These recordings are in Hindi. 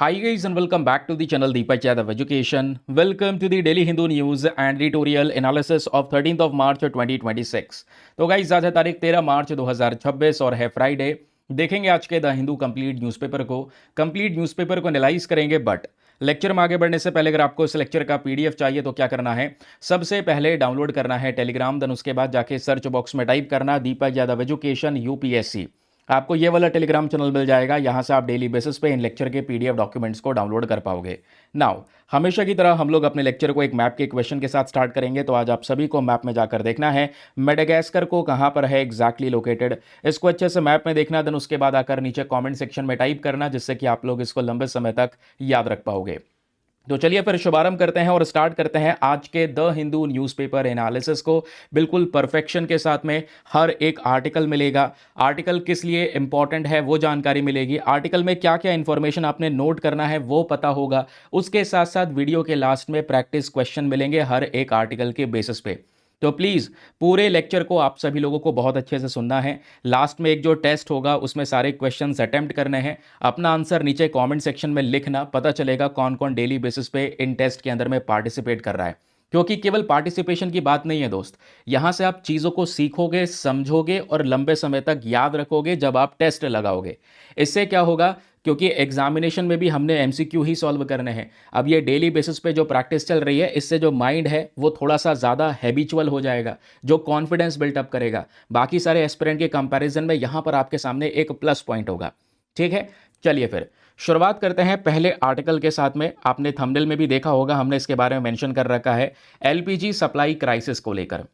Hi guys and welcome back to the channel Deepak Yadav Education. Welcome to the Daily Hindu News and editorial analysis of 13th of March 2026. तो गाइज आज है तारीख 13 मार्च 2026 और है फ्राइडे। देखेंगे आज के द हिंदू कंप्लीट न्यूज़पेपर को एनालाइज करेंगे। बट लेक्चर में आगे बढ़ने से पहले अगर आपको इस लेक्चर का पीडीएफ चाहिए तो क्या करना है, सबसे पहले डाउनलोड करना है टेलीग्राम, देन उसके बाद जाके सर्च बॉक्स में टाइप करना दीपक यादव एजुकेशन यूपीएससी। आपको ये वाला टेलीग्राम चैनल मिल जाएगा। यहाँ से आप डेली बेसिस पे इन लेक्चर के पीडीएफ डॉक्यूमेंट्स को डाउनलोड कर पाओगे। नाउ हमेशा की तरह हम लोग अपने लेक्चर को एक मैप के क्वेश्चन के साथ स्टार्ट करेंगे। तो आज आप सभी को मैप में जाकर देखना है मेडागास्कर को कहाँ पर है एग्जैक्टली लोकेटेड। इसको अच्छे से मैप में देखना, देन उसके बाद आकर नीचे कॉमेंट सेक्शन में टाइप करना, जिससे कि आप लोग इसको लंबे समय तक याद रख पाओगे। तो चलिए फिर शुभारंभ करते हैं और स्टार्ट करते हैं आज के द हिंदू न्यूज़पेपर एनालिसिस को। बिल्कुल परफेक्शन के साथ में हर एक आर्टिकल मिलेगा। आर्टिकल किस लिए इंपॉर्टेंट है वो जानकारी मिलेगी। आर्टिकल में क्या क्या इंफॉर्मेशन आपने नोट करना है वो पता होगा। उसके साथ साथ वीडियो के लास्ट में प्रैक्टिस क्वेश्चन मिलेंगे हर एक आर्टिकल के बेसिस पे। तो प्लीज़ पूरे लेक्चर को आप सभी लोगों को बहुत अच्छे से सुनना है। लास्ट में एक जो टेस्ट होगा उसमें सारे क्वेश्चंस अटेम्प्ट करने हैं। अपना आंसर नीचे कमेंट सेक्शन में लिखना, पता चलेगा कौन कौन डेली बेसिस पे इन टेस्ट के अंदर में पार्टिसिपेट कर रहा है। क्योंकि केवल पार्टिसिपेशन की बात नहीं है दोस्त, यहाँ से आप चीज़ों को सीखोगे, समझोगे और लंबे समय तक याद रखोगे जब आप टेस्ट लगाओगे। इससे क्या होगा, क्योंकि एग्जामिनेशन में भी हमने एमसीक्यू ही सॉल्व करने हैं। अब ये डेली बेसिस पे जो प्रैक्टिस चल रही है, इससे जो माइंड है वो थोड़ा सा ज़्यादा हैबिचुअल हो जाएगा, जो कॉन्फिडेंस बिल्टअप करेगा। बाकी सारे एस्पिरेंट के कंपैरिजन में यहाँ पर आपके सामने एक प्लस पॉइंट होगा। ठीक है, चलिए फिर शुरुआत करते हैं पहले आर्टिकल के साथ में। आपने थंबनेल में भी देखा होगा, हमने इसके बारे में मेंशन कर रखा है एलपीजी सप्लाई क्राइसिस को लेकर।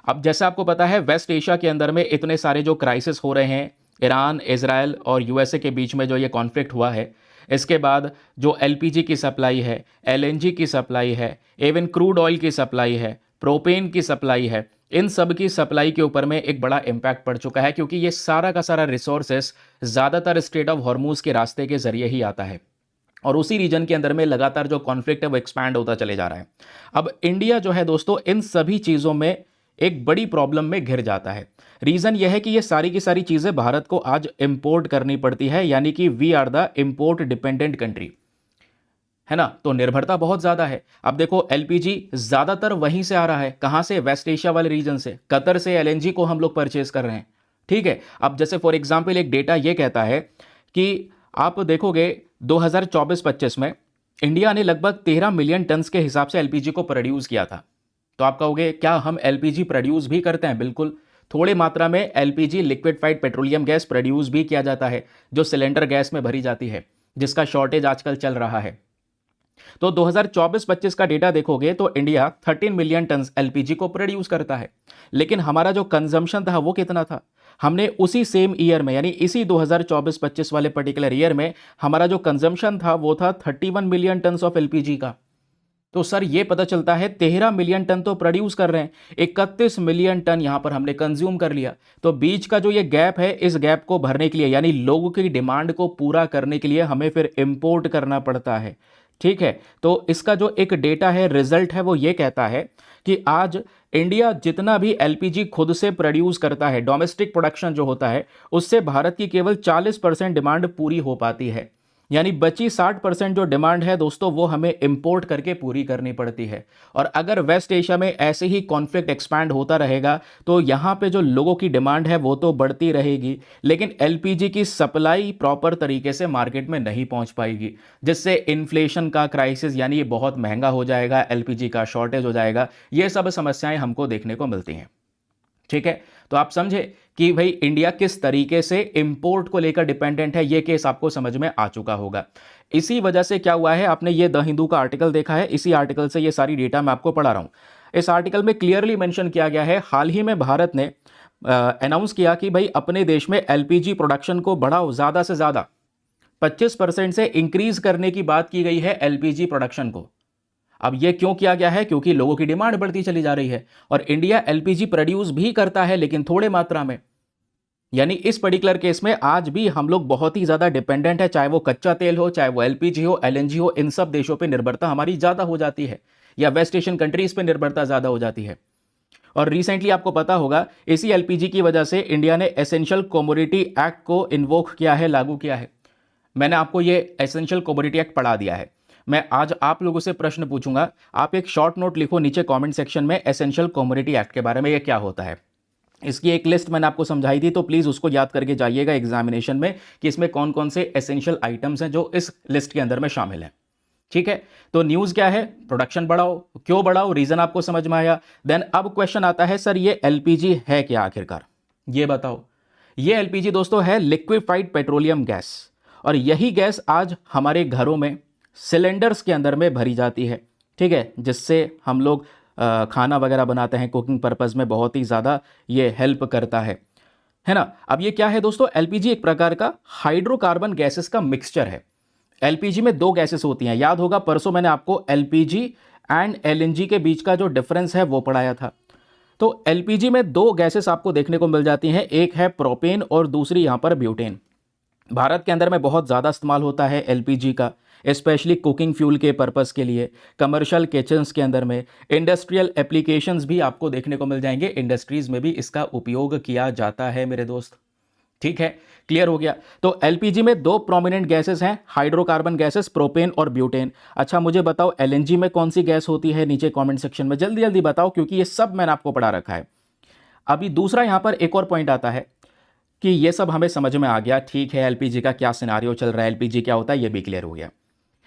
अब जैसा आपको पता है वेस्ट एशिया के अंदर में इतने सारे जो क्राइसिस हो रहे हैं, ईरान, इजराइल और यूएसए के बीच में जो ये कॉन्फ्लिक्ट हुआ है, इसके बाद जो एलपीजी की सप्लाई है, एलएनजी की सप्लाई है, इवन क्रूड ऑयल की सप्लाई है, प्रोपेन की सप्लाई है, इन सब की सप्लाई के ऊपर में एक बड़ा इम्पैक्ट पड़ चुका है। क्योंकि ये सारा का सारा रिसोर्सेस ज़्यादातर स्ट्रेट ऑफ हॉर्मूज के रास्ते के जरिए ही आता है और उसी रीजन के अंदर में लगातार जो कॉन्फ्लिक्ट है वो एक्सपैंड होता चले जा रहा है। अब इंडिया जो है दोस्तों, इन सभी चीज़ों में एक बड़ी प्रॉब्लम में घिर जाता है। रीज़न यह है कि ये सारी की सारी चीज़ें भारत को आज इंपोर्ट करनी पड़ती है, यानी कि we are the import dependent country, है ना। तो निर्भरता बहुत ज़्यादा है। अब देखो एलपीजी ज़्यादातर वहीं से आ रहा है, कहाँ से, वेस्ट एशिया वाले रीजन से। कतर से एलएनजी को हम लोग परचेज कर रहे हैं। ठीक है, अब जैसे फॉर एग्जाम्पल एक डेटा ये कहता है कि आप देखोगे 2024-25 में इंडिया ने लगभग 13 मिलियन टन के हिसाब से एलपीजी को प्रोड्यूस किया था। तो आप कहोगे क्या हम एलपीजी प्रोड्यूस भी करते हैं? बिल्कुल, थोड़ी मात्रा में LPG liquefied petroleum gas produce भी किया जाता है, जो सिलेंडर गैस में भरी जाती है, जिसका शॉर्टेज आजकल चल रहा है। तो 2024-25 का डेटा देखोगे तो इंडिया 13 मिलियन टन एलपीजी को प्रोड्यूस करता है। लेकिन हमारा जो कंजम्पशन था वो कितना था? हमने उसी सेम ईयर में, यानी इसी 2024-25 वाले पर्टिकुलर ईयर में हमारा जो कंजम्पशन था वो था 31 मिलियन टन ऑफ एलपीजी का। तो सर ये पता चलता है 13 मिलियन टन तो प्रोड्यूस कर रहे हैं, 31 मिलियन टन यहां पर हमने कंज्यूम कर लिया। तो बीच का जो ये गैप है, इस गैप को भरने के लिए, यानी लोगों की डिमांड को पूरा करने के लिए हमें फिर इंपोर्ट करना पड़ता है। ठीक है, तो इसका जो एक डेटा है, रिजल्ट है, वो ये कहता है कि आज इंडिया जितना भी एलपीजी खुद से प्रोड्यूस करता है, डोमेस्टिक प्रोडक्शन जो होता है, उससे भारत की केवल 40% डिमांड पूरी हो पाती है। यानी बची 60% जो डिमांड है दोस्तों, वो हमें इंपोर्ट करके पूरी करनी पड़ती है। और अगर वेस्ट एशिया में ऐसे ही कॉन्फ्लिक्ट एक्सपैंड होता रहेगा तो यहाँ पे जो लोगों की डिमांड है वो तो बढ़ती रहेगी, लेकिन एलपीजी की सप्लाई प्रॉपर तरीके से मार्केट में नहीं पहुँच पाएगी, जिससे इन्फ्लेशन का क्राइसिस, यानी ये बहुत महंगा हो जाएगा, एलपीजी का शॉर्टेज हो जाएगा। ये सब समस्याएं हमको देखने को मिलती हैं। ठीक है, तो आप समझे कि भाई इंडिया किस तरीके से इंपोर्ट को लेकर डिपेंडेंट है। ये केस आपको समझ में आ चुका होगा। इसी वजह से क्या हुआ है, आपने ये द हिंदू का आर्टिकल देखा है, इसी आर्टिकल से ये सारी डेटा मैं आपको पढ़ा रहा हूं। इस आर्टिकल में क्लियरली मेंशन किया गया है, हाल ही में भारत ने अनाउंस किया कि भाई अपने देश में एलपीजी प्रोडक्शन को बढ़ाओ, ज़्यादा से ज़्यादा 25% से इंक्रीज करने की बात की गई है एलपीजी प्रोडक्शन को। अब ये क्यों किया गया है? क्योंकि लोगों की डिमांड बढ़ती चली जा रही है और इंडिया एलपीजी प्रोड्यूस भी करता है, लेकिन थोड़े मात्रा में। यानी इस पर्टिकुलर केस में आज भी हम लोग बहुत ही ज्यादा डिपेंडेंट है, चाहे वो कच्चा तेल हो, चाहे वो एलपीजी हो, एलएनजी हो, इन सब देशों पे निर्भरता हमारी ज्यादा हो जाती है, या वेस्ट एशियन कंट्रीज पे निर्भरता ज्यादा हो जाती है। और रिसेंटली आपको पता होगा, इसी एलपीजी की वजह से इंडिया ने एसेंशियल कमोडिटी एक्ट को इन्वोक किया है, लागू किया है। मैंने आपको ये एसेंशियल कमोडिटी एक्ट पढ़ा दिया है। मैं आज आप लोगों से प्रश्न पूछूंगा, आप एक शॉर्ट नोट लिखो नीचे कमेंट सेक्शन में एसेंशियल कमोडिटी एक्ट के बारे में, ये क्या होता है। इसकी एक लिस्ट मैंने आपको समझाई थी, तो प्लीज़ उसको याद करके जाइएगा एग्जामिनेशन में कि इसमें कौन कौन से एसेंशियल आइटम्स हैं जो इस लिस्ट के अंदर में शामिल हैं। ठीक है, तो न्यूज़ क्या है, प्रोडक्शन बढ़ाओ, क्यों बढ़ाओ, रीज़न आपको समझ में आया। देन अब क्वेश्चन आता है, सर ये एलपीजी है क्या आखिरकार, ये बताओ। ये एलपीजी दोस्तों है लिक्विफाइड पेट्रोलियम गैस, और यही गैस आज हमारे घरों में सिलेंडर्स के अंदर में भरी जाती है। ठीक है, जिससे हम लोग खाना वगैरह बनाते हैं, कुकिंग पर्पज़ में बहुत ही ज़्यादा ये हेल्प करता है ना। अब ये क्या है दोस्तों, एलपीजी एक प्रकार का हाइड्रोकार्बन गैसेस का मिक्सचर है। एलपीजी में दो गैसेस होती हैं, याद होगा परसों मैंने आपको एलपीजी एंड एलएनजी के बीच का जो डिफरेंस है वो पढ़ाया था। तो एलपीजी में दो गैसेस आपको देखने को मिल जाती हैं, एक है प्रोपेन और दूसरी यहां पर ब्यूटेन। भारत के अंदर में बहुत ज़्यादा इस्तेमाल होता है एलपीजी का, स्पेशली कुकिंग फ्यूल के पर्पस के लिए, कमर्शियल किचन्स के अंदर में, इंडस्ट्रियल एप्लीकेशंस भी आपको देखने को मिल जाएंगे, इंडस्ट्रीज में भी इसका उपयोग किया जाता है मेरे दोस्त। ठीक है, क्लियर हो गया। तो एलपीजी में दो प्रोमिनेंट गैसेस हैं, हाइड्रोकार्बन गैसेस प्रोपेन और ब्यूटेन। अच्छा मुझे बताओ एलएनजी में कौन सी गैस होती है, नीचे कमेंट सेक्शन में जल्दी जल्दी बताओ, क्योंकि ये सब मैंने आपको पढ़ा रखा है। अभी दूसरा यहां पर एक और पॉइंट आता है कि ये सब हमें समझ में आ गया, ठीक है, एलपीजी का क्या सिनारियो चल रहा है, एलपीजी क्या होता है, ये भी क्लियर हो गया।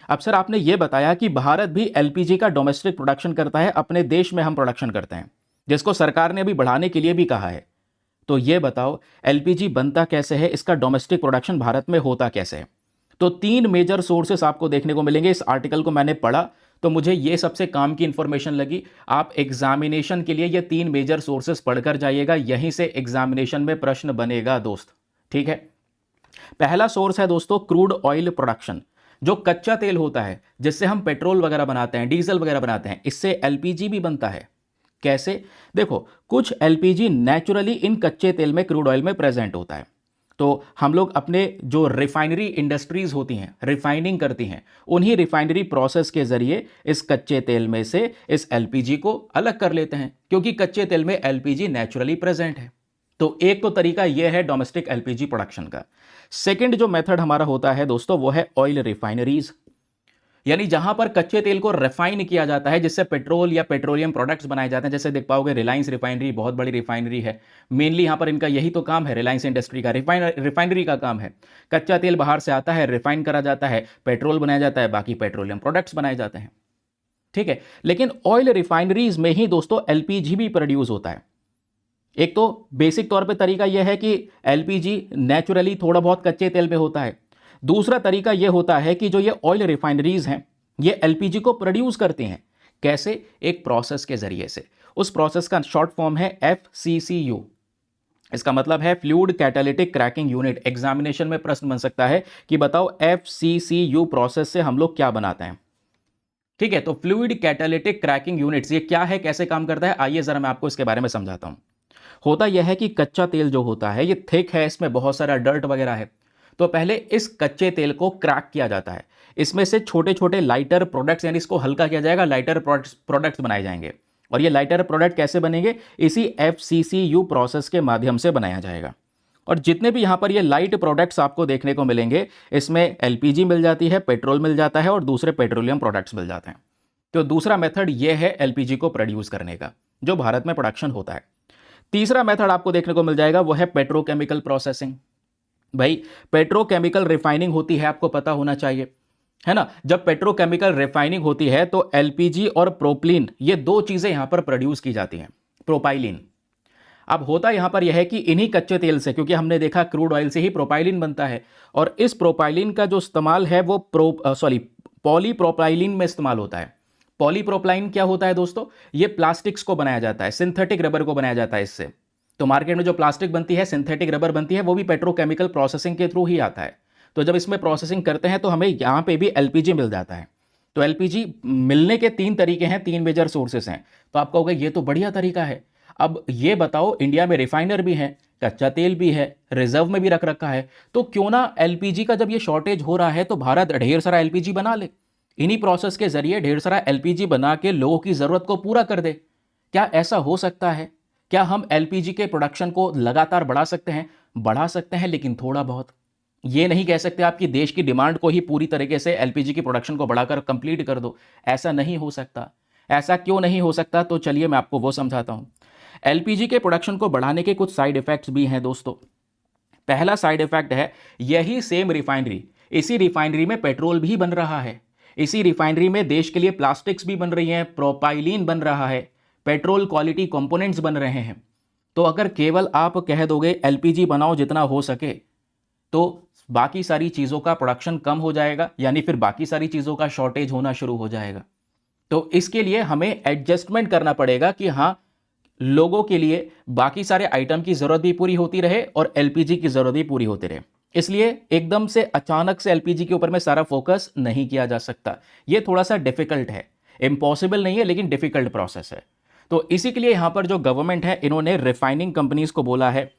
अब सर आपने ये बताया कि भारत भी एलपीजी का डोमेस्टिक प्रोडक्शन करता है, अपने देश में हम प्रोडक्शन करते हैं, जिसको सरकार ने अभी बढ़ाने के लिए भी कहा है। तो ये बताओ एलपीजी बनता कैसे है, इसका डोमेस्टिक प्रोडक्शन भारत में होता कैसे है। तो तीन मेजर सोर्सेस आपको देखने को मिलेंगे। इस आर्टिकल को मैंने पढ़ा तो मुझे ये सबसे काम की इंफॉर्मेशन लगी। आप एग्जामिनेशन के लिए ये तीन मेजर सोर्सेस पढ़कर जाइएगा, यहीं से एग्जामिनेशन में प्रश्न बनेगा दोस्त। ठीक है, पहला सोर्स है दोस्तों क्रूड ऑयल प्रोडक्शन, जो कच्चा तेल होता है जिससे हम पेट्रोल वगैरह बनाते हैं, डीजल वगैरह बनाते हैं, इससे एलपीजी भी बनता है। कैसे, देखो कुछ एलपीजी नेचुरली इन कच्चे तेल में, क्रूड ऑयल में प्रेजेंट होता है। तो हम लोग अपने जो रिफाइनरी इंडस्ट्रीज होती हैं, रिफाइनिंग करती हैं, उन्हीं रिफाइनरी प्रोसेस के जरिए इस कच्चे तेल में से इस एलपीजी को अलग कर लेते हैं, क्योंकि कच्चे तेल में एलपीजी नेचुरली प्रेजेंट है। तो एक तो तरीका यह है डोमेस्टिक एलपीजी प्रोडक्शन का। सेकंड जो मेथड हमारा होता है दोस्तों वो है ऑयल रिफाइनरीज, यानी जहां पर कच्चे तेल को रिफाइन किया जाता है जिससे पेट्रोल या पेट्रोलियम प्रोडक्ट्स बनाए जाते हैं। जैसे देख पाओगे रिलायंस रिफाइनरी बहुत बड़ी रिफाइनरी है, मेनली यहां पर इनका यही तो काम है, रिलायंस इंडस्ट्री का रिफाइनरी का काम है। कच्चा तेल बाहर से आता है, रिफाइन करा जाता है, पेट्रोल बनाया जाता है, बाकी पेट्रोलियम प्रोडक्ट्स बनाए जाते हैं। ठीक है, लेकिन ऑयल रिफाइनरीज में ही दोस्तों एलपीजी भी प्रोड्यूस होता है। एक तो बेसिक तौर पे तरीका यह है कि एलपीजी नेचुरली थोड़ा बहुत कच्चे तेल में होता है। दूसरा तरीका यह होता है कि जो ये ऑयल रिफाइनरीज हैं ये एलपीजी को प्रोड्यूस करती हैं। कैसे, एक प्रोसेस के जरिए से। उस प्रोसेस का शॉर्ट फॉर्म है एफसीसीयू। इसका मतलब है fluid catalytic cracking unit. Examination में प्रश्न बन सकता है कि बताओ एफसीसीयू प्रोसेस से हम लोग क्या बनाते हैं। ठीक है, तो फ्लूइड कैटालिटिक क्रैकिंग यूनिट्स ये क्या है, कैसे काम करता है, आइए जरा मैं आपको इसके बारे में समझाता हूं। होता यह है कि कच्चा तेल जो होता है ये थिक है, इसमें बहुत सारा डर्ट वगैरह है। तो पहले इस कच्चे तेल को क्रैक किया जाता है, इसमें से छोटे छोटे लाइटर प्रोडक्ट्स, यानी इसको हल्का किया जाएगा, लाइटर प्रोडक्ट्स बनाए जाएंगे। और ये लाइटर प्रोडक्ट कैसे बनेंगे, इसी एफसीसीयू प्रोसेस के माध्यम से बनाया जाएगा। और जितने भी यहाँ पर ये लाइट प्रोडक्ट्स आपको देखने को मिलेंगे, इसमें एलपीजी मिल जाती है, पेट्रोल मिल जाता है और दूसरे पेट्रोलियम प्रोडक्ट्स मिल जाते हैं। तो दूसरा मेथड ये है एलपीजी को प्रोड्यूस करने का, जो भारत में प्रोडक्शन होता है। तीसरा मेथड आपको देखने को मिल जाएगा वो है पेट्रोकेमिकल प्रोसेसिंग। भाई पेट्रोकेमिकल रिफाइनिंग होती है, आपको पता होना चाहिए, है ना। जब पेट्रोकेमिकल रिफाइनिंग होती है तो एलपीजी और प्रोपलीन ये दो चीजें यहां पर प्रोड्यूस की जाती हैं, प्रोपाइलिन। अब होता यहां पर यह है कि इन्हीं कच्चे तेल से, क्योंकि हमने देखा क्रूड ऑयल से ही प्रोपाइलिन बनता है, और इस प्रोपाइलिन का जो इस्तेमाल है वो पॉलीप्रोपाइलिन में इस्तेमाल होता है। पॉलीप्रोपाइलिन क्या होता है दोस्तों, ये प्लास्टिक्स को बनाया जाता है, सिंथेटिक रबर को बनाया जाता है इससे। तो मार्केट में जो प्लास्टिक बनती है, सिंथेटिक रबर बनती है, वो भी पेट्रोकेमिकल प्रोसेसिंग के थ्रू ही आता है। तो जब इसमें प्रोसेसिंग करते हैं तो हमें यहाँ पे भी एलपीजी मिल जाता है। तो एलपीजी मिलने के तीन तरीके हैं, तीन मेजर सोर्सेस हैं। तो आप कहोगे ये तो बढ़िया तरीका है। अब ये बताओ, इंडिया में रिफाइनर भी है, कच्चा तेल भी है, रिजर्व में भी रख रखा है, तो क्यों ना एलपीजी का जब ये शॉर्टेज हो रहा है तो भारत ढेर सारा एलपीजी बना ले, इन्हीं प्रोसेस के जरिए ढेर सारा एलपीजी बना के लोगों की जरूरत को पूरा कर दे। क्या ऐसा हो सकता है? क्या हम एलपीजी के प्रोडक्शन को लगातार बढ़ा सकते हैं? बढ़ा सकते हैं, लेकिन थोड़ा बहुत। ये नहीं कह सकते आप कि देश की डिमांड को ही पूरी तरीके से एलपीजी की प्रोडक्शन को बढ़ाकर कंप्लीट कर दो। ऐसा नहीं हो सकता। ऐसा क्यों नहीं हो सकता, तो चलिए मैं आपको वो समझाता हूं। एलपीजी के प्रोडक्शन को बढ़ाने के कुछ साइड इफेक्ट्स भी हैं दोस्तों। पहला साइड इफेक्ट है, यही सेम रिफाइनरी, इसी रिफाइनरी में पेट्रोल भी बन रहा है, इसी रिफाइनरी में देश के लिए प्लास्टिक्स भी बन रही हैं, प्रोपाइलीन बन रहा है, पेट्रोल क्वालिटी कंपोनेंट्स बन रहे हैं। तो अगर केवल आप कह दोगे एलपीजी बनाओ जितना हो सके, तो बाकी सारी चीज़ों का प्रोडक्शन कम हो जाएगा, यानी फिर बाकी सारी चीज़ों का शॉर्टेज होना शुरू हो जाएगा। तो इसके लिए हमें एडजस्टमेंट करना पड़ेगा कि हाँ, लोगों के लिए बाकी सारे आइटम की ज़रूरत भी पूरी होती रहे और एलपीजी की ज़रूरत भी पूरी होती रहे। इसलिए एकदम से अचानक से एलपीजी के ऊपर में सारा फोकस नहीं किया जा सकता। ये थोड़ा सा डिफिकल्ट है, इम्पॉसिबल नहीं है लेकिन डिफिकल्ट प्रोसेस है। तो इसी के लिए यहाँ पर जो गवर्नमेंट है, इन्होंने रिफाइनिंग कंपनीज को बोला है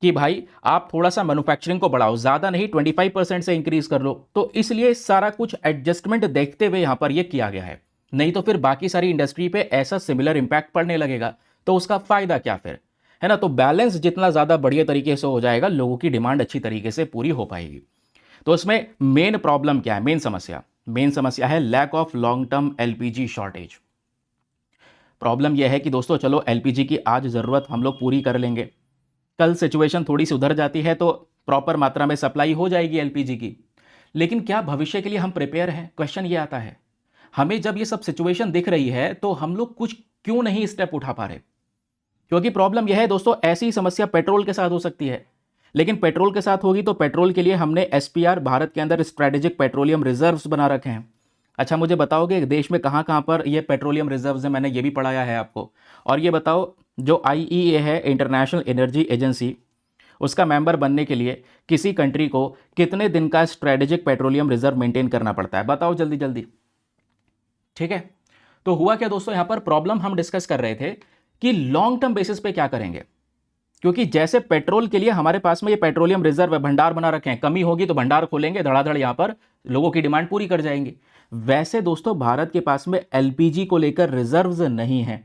कि भाई आप थोड़ा सा मैन्युफैक्चरिंग को बढ़ाओ, ज़्यादा नहीं 25% से इंक्रीज कर लो। तो इसलिए सारा कुछ एडजस्टमेंट देखते हुए यहाँ पर यह किया गया है। नहीं तो फिर बाकी सारी इंडस्ट्री पे ऐसा सिमिलर इंपैक्ट पड़ने लगेगा, तो उसका फायदा क्या फिर, है ना। तो बैलेंस जितना ज़्यादा बढ़िया तरीके से हो जाएगा, लोगों की डिमांड अच्छी तरीके से पूरी हो पाएगी। तो इसमें मेन प्रॉब्लम क्या है, मेन समस्या है lack of long term LPG shortage. Problem यह है कि दोस्तों चलो एलपीजी की आज ज़रूरत हम लोग पूरी कर लेंगे, कल सिचुएशन थोड़ी सी उधर जाती है तो प्रॉपर मात्रा में सप्लाई हो जाएगी एलपीजी की। लेकिन क्या भविष्य के लिए हम प्रिपेयर हैं, क्वेश्चन ये आता है। हमें जब ये सब सिचुएशन दिख रही है तो हम लोग कुछ क्यों नहीं स्टेप उठा पा रहे। क्योंकि प्रॉब्लम यह है दोस्तों, ऐसी समस्या पेट्रोल के साथ हो सकती है, लेकिन पेट्रोल के साथ होगी तो पेट्रोल के लिए हमने एसपीआर, भारत के अंदर स्ट्रेटेजिक पेट्रोलियम रिजर्व्स बना रखे हैं। अच्छा मुझे बताओगे देश में कहाँ कहाँ पर ये पेट्रोलियम रिजर्व्स हैं, मैंने ये भी पढ़ाया है आपको। और ये बताओ, जो आईईए है, इंटरनेशनल एनर्जी एजेंसी, उसका मेंबर बनने के लिए किसी कंट्री को कितने दिन का स्ट्रेटेजिक पेट्रोलियम रिजर्व मेंटेन करना पड़ता है, बताओ जल्दी जल्दी। ठीक है, तो हुआ क्या दोस्तों, यहां पर प्रॉब्लम हम डिस्कस कर रहे थे कि लॉन्ग टर्म बेसिस पे क्या करेंगे। क्योंकि जैसे पेट्रोल के लिए हमारे पास में ये पेट्रोलियम रिजर्व है, भंडार बना रखे हैं, कमी होगी तो भंडार खोलेंगे, धड़ाधड़ यहां पर लोगों की डिमांड पूरी कर जाएंगे। वैसे दोस्तों भारत के पास में एलपीजी को लेकर रिजर्व्स नहीं है,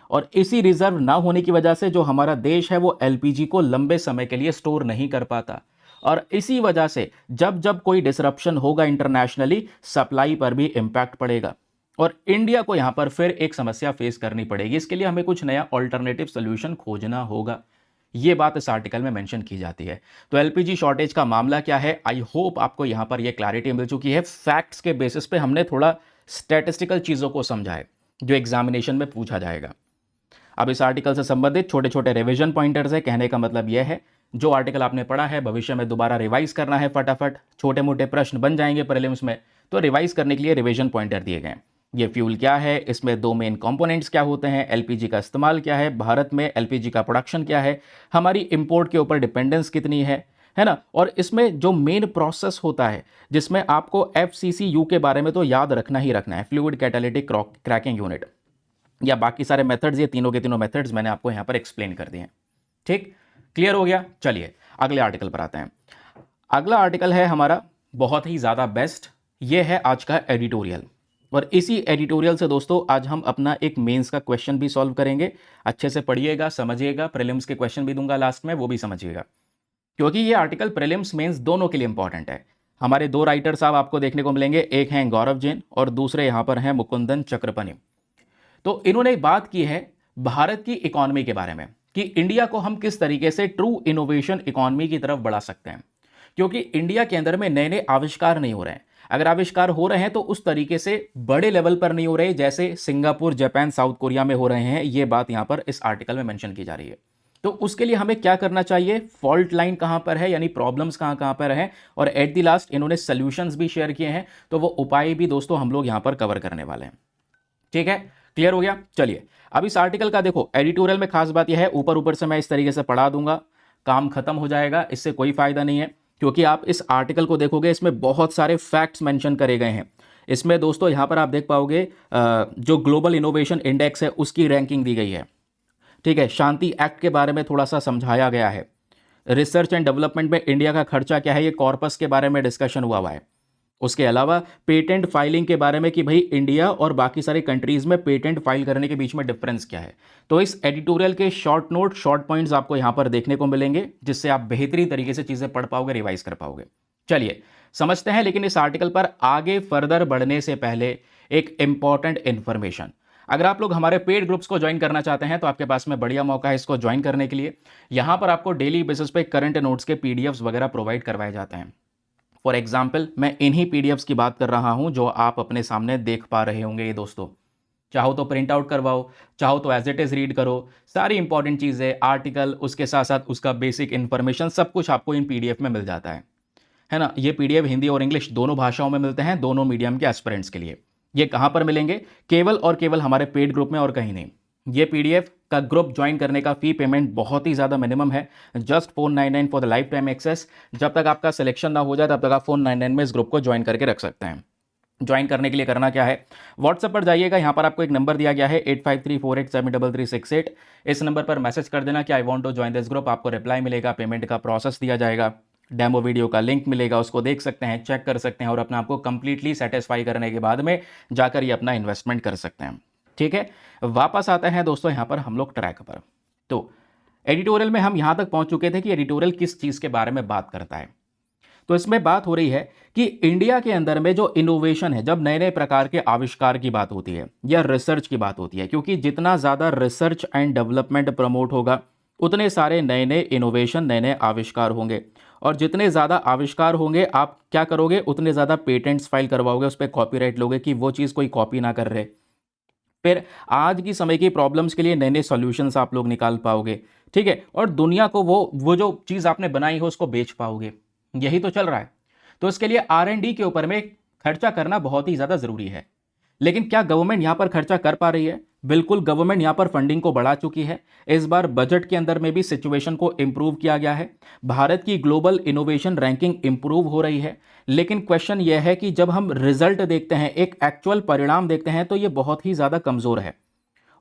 और इसी रिजर्व ना होने की वजह से जो हमारा देश है वो एलपीजी को लंबे समय के लिए स्टोर नहीं कर पाता। और इसी वजह से जब जब कोई डिसरप्शन होगा इंटरनेशनली, सप्लाई पर भी इंपैक्ट पड़ेगा और इंडिया को यहां पर फिर एक समस्या फेस करनी पड़ेगी। इसके लिए हमें कुछ नया ऑल्टरनेटिव सोल्यूशन खोजना होगा। ये बात इस आर्टिकल में मेंशन की जाती है। तो एलपीजी शॉर्टेज का मामला क्या है, आई होप आपको यहां पर यह क्लैरिटी मिल चुकी है। फैक्ट्स के बेसिस पे हमने थोड़ा स्टैटिस्टिकल चीज़ों को समझा है जो एग्जामिनेशन में पूछा जाएगा। अब इस आर्टिकल से संबंधित छोटे छोटे रिवीजन पॉइंटर्स है। कहने का मतलब यह है, जो आर्टिकल आपने पढ़ा है भविष्य में दोबारा रिवाइज करना है फटाफट, छोटे मोटे प्रश्न बन जाएंगे प्रीलिम्स में, तो रिवाइज करने के लिए रिवीजन पॉइंटर दिए गए। ये फ्यूल क्या है, इसमें दो मेन कंपोनेंट्स क्या होते हैं, एलपीजी का इस्तेमाल क्या है, भारत में एलपीजी का प्रोडक्शन क्या है, हमारी इंपोर्ट के ऊपर डिपेंडेंस कितनी है ना। और इसमें जो मेन प्रोसेस होता है जिसमें आपको एफसीसीयू के बारे में तो याद रखना ही रखना है, फ्लूइड कैटालिटिक क्रैकिंग यूनिट, या बाकी सारे मेथड्स, ये तीनों के तीनों मेथड्स मैंने आपको यहां पर एक्सप्लेन कर दिए हैं। ठीक, क्लियर हो गया। चलिए अगले आर्टिकल पर आते हैं। अगला आर्टिकल है हमारा बहुत ही ज़्यादा बेस्ट, ये है आज का एडिटोरियल। और इसी एडिटोरियल से दोस्तों आज हम अपना एक मेंस का क्वेश्चन भी सॉल्व करेंगे। अच्छे से पढ़िएगा, समझिएगा, प्रीलिम्स के क्वेश्चन भी दूंगा लास्ट में, वो भी समझिएगा, क्योंकि ये आर्टिकल प्रीलिम्स मेंस दोनों के लिए इंपॉर्टेंट है। हमारे दो राइटर साहब आपको देखने को मिलेंगे, एक हैं गौरव जैन और दूसरे यहाँ पर हैं मुकुंदन चक्रपनी। तो इन्होंने बात की है भारत की इकोनॉमी के बारे में कि इंडिया को हम किस तरीके से ट्रू इनोवेशन इकोनॉमी की तरफ बढ़ा सकते हैं। क्योंकि इंडिया के अंदर में नए नए आविष्कार नहीं हो रहे हैं, अगर आविष्कार हो रहे हैं तो उस तरीके से बड़े लेवल पर नहीं हो रहे जैसे सिंगापुर, जापान, साउथ कोरिया में हो रहे हैं। ये बात यहां पर इस आर्टिकल में मेंशन की जा रही है। तो उसके लिए हमें क्या करना चाहिए, फॉल्ट लाइन कहां पर है, यानी प्रॉब्लम्स कहां कहां पर है, और एट द लास्ट इन्होंने सॉल्यूशंस भी शेयर किए हैं। तो वो उपाय भी दोस्तों हम लोग यहां पर कवर करने वाले हैं। ठीक है, क्लियर हो गया। चलिए अब इस आर्टिकल का देखो, एडिटोरियल में खास बात यह है, ऊपर ऊपर से मैं इस तरीके से पढ़ा दूंगा, काम खत्म हो जाएगा, इससे कोई फायदा नहीं है। क्योंकि आप इस आर्टिकल को देखोगे, इसमें बहुत सारे फैक्ट्स मेंशन करे गए हैं। इसमें दोस्तों यहाँ पर आप देख पाओगे जो ग्लोबल इनोवेशन इंडेक्स है उसकी रैंकिंग दी गई है। ठीक है, शांति एक्ट के बारे में थोड़ा सा समझाया गया है, रिसर्च एंड डेवलपमेंट में इंडिया का खर्चा क्या है, ये कॉर्पस के बारे में डिस्कशन हुआ है। उसके अलावा पेटेंट फाइलिंग के बारे में कि भाई इंडिया और बाकी सारी कंट्रीज में पेटेंट फाइल करने के बीच में डिफरेंस क्या है। तो इस एडिटोरियल के शॉर्ट नोट, शॉर्ट पॉइंट्स आपको यहां पर देखने को मिलेंगे, जिससे आप बेहतरीन तरीके से चीजें पढ़ पाओगे, रिवाइज कर पाओगे। चलिए समझते हैं, लेकिन इस आर्टिकल पर आगे फर्दर बढ़ने से पहले एक इंपॉर्टेंट इन्फॉर्मेशन। अगर आप लोग हमारे पेड ग्रुप्स को ज्वाइन करना चाहते हैं तो आपके पास में बढ़िया मौका है इसको ज्वाइन करने के लिए। यहां पर आपको डेली बेसिस पे करंट नोट्स के पीडीएफ्स वगैरह प्रोवाइड करवाए जाते हैं। फॉर एग्जाम्पल मैं इन्हीं पीडीएफ्स की बात कर रहा हूं जो आप अपने सामने देख पा रहे होंगे ये दोस्तों। चाहो तो प्रिंट आउट करवाओ, चाहो तो एज इट इज़ रीड करो। सारी इंपॉर्टेंट चीज़ें, आर्टिकल, उसके साथ साथ उसका बेसिक इन्फॉर्मेशन, सब कुछ आपको इन पीडीएफ में मिल जाता है ना। ये पीडीएफ हिंदी और इंग्लिश दोनों भाषाओं में मिलते हैं, दोनों मीडियम के एस्पिरेंट्स के लिए। ये कहाँ पर मिलेंगे? केवल और केवल हमारे पेड ग्रुप में और कहीं नहीं। ये पीडीएफ का ग्रुप ज्वाइन करने का फी पेमेंट बहुत ही ज़्यादा मिनिमम है, just 499 for the life time access. जब तक आपका सिलेक्शन ना हो जाए तब तक आप 499 में इस ग्रुप को ज्वाइन करके रख सकते हैं। ज्वाइन करने के लिए करना क्या है? व्हाट्सएप पर जाइएगा, यहाँ पर आपको एक नंबर दिया गया है 8534873368। इस नंबर पर मैसेज कर देना कि I want to join this group. आपको रिप्लाई मिलेगा, पेमेंट का प्रोसेस दिया जाएगा, डेमो वीडियो का लिंक मिलेगा, उसको देख सकते हैं, चेक कर सकते हैं और अपने आप को कंप्लीटली सेटिस्फाई करने के बाद में जाकर ये अपना इन्वेस्टमेंट कर सकते हैं। ठीक है, वापस आते हैं दोस्तों यहाँ पर हम लोग ट्रैक पर। तो एडिटोरियल में हम यहाँ तक पहुँच चुके थे कि एडिटोरियल किस चीज़ के बारे में बात करता है। तो इसमें बात हो रही है कि इंडिया के अंदर में जो इनोवेशन है, जब नए नए प्रकार के आविष्कार की बात होती है या रिसर्च की बात होती है, क्योंकि जितना ज़्यादा रिसर्च एंड डेवलपमेंट प्रमोट होगा उतने सारे नए नए इनोवेशन, नए नए आविष्कार होंगे। और जितने ज़्यादा आविष्कार होंगे आप क्या करोगे? उतने ज़्यादा पेटेंट्स फाइल करवाओगे, उस पर कॉपीराइट लोगे कि वो चीज़ कोई कॉपी ना कर रहे। फिर आज की समय की प्रॉब्लम्स के लिए नए नए सॉल्यूशंस आप लोग निकाल पाओगे। ठीक है, और दुनिया को वो जो चीज़ आपने बनाई हो उसको बेच पाओगे। यही तो चल रहा है। तो इसके लिए R&D के ऊपर में खर्चा करना बहुत ही ज़्यादा ज़रूरी है। लेकिन क्या गवर्नमेंट यहाँ पर खर्चा कर पा रही है? बिल्कुल, गवर्नमेंट यहाँ पर फंडिंग को बढ़ा चुकी है। इस बार बजट के अंदर में भी सिचुएशन को इंप्रूव किया गया है। भारत की ग्लोबल इनोवेशन रैंकिंग इंप्रूव हो रही है। लेकिन क्वेश्चन यह है कि जब हम रिजल्ट देखते हैं, एक एक्चुअल परिणाम देखते हैं, तो ये बहुत ही ज़्यादा कमज़ोर है।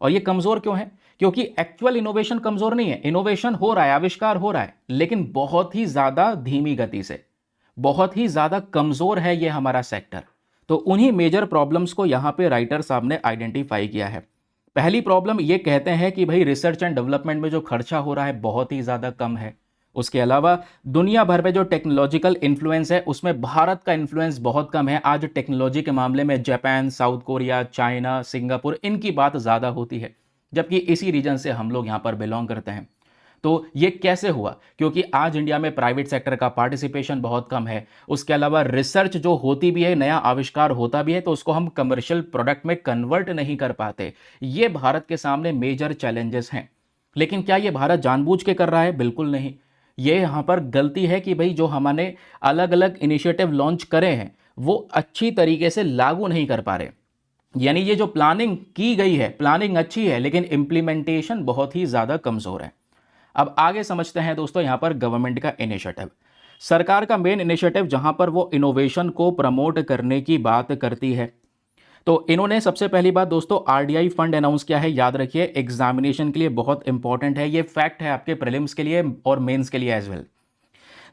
और ये कमज़ोर क्यों है? क्योंकि एक्चुअल इनोवेशन कमज़ोर नहीं है, इनोवेशन हो रहा है, आविष्कार हो रहा है, लेकिन बहुत ही ज़्यादा धीमी गति से, बहुत ही ज़्यादा कमज़ोर है ये हमारा सेक्टर। तो उन्हीं मेजर प्रॉब्लम्स को यहाँ पे राइटर साहब ने आइडेंटिफाई किया है। पहली प्रॉब्लम ये कहते हैं कि भाई रिसर्च एंड डेवलपमेंट में जो खर्चा हो रहा है बहुत ही ज़्यादा कम है। उसके अलावा दुनिया भर में जो टेक्नोलॉजिकल इन्फ्लुएंस है उसमें भारत का इन्फ्लुएंस बहुत कम है। आज टेक्नोलॉजी के मामले में Japan, south Korea, China, Singapore, इनकी बात ज़्यादा होती है, जबकि इसी रीजन से हम लोग यहाँ पर बिलोंग करते हैं। तो ये कैसे हुआ? क्योंकि आज इंडिया में प्राइवेट सेक्टर का पार्टिसिपेशन बहुत कम है। उसके अलावा रिसर्च जो होती भी है, नया आविष्कार होता भी है, तो उसको हम कमर्शियल प्रोडक्ट में कन्वर्ट नहीं कर पाते। ये भारत के सामने मेजर चैलेंजेस हैं। लेकिन क्या ये भारत जानबूझ के कर रहा है? बिल्कुल नहीं। ये यहाँ पर गलती है कि भाई जो हमने अलग अलग इनिशिएटिव लॉन्च करे हैं वो अच्छी तरीके से लागू नहीं कर पा रहे। यानी ये जो प्लानिंग की गई है, प्लानिंग अच्छी है लेकिन इम्प्लीमेंटेशन बहुत ही ज़्यादा कमज़ोर है। अब आगे समझते हैं दोस्तों यहाँ पर गवर्नमेंट का इनिशिएटिव। सरकार का मेन इनिशिएटिव जहाँ पर वो इनोवेशन को प्रमोट करने की बात करती है, तो इन्होंने सबसे पहली बात दोस्तों RDI फंड अनाउंस किया है। याद रखिए, एग्जामिनेशन के लिए बहुत इंपॉर्टेंट है, ये फैक्ट है आपके प्रीलिम्स के लिए और मेंस के लिए एज वेल।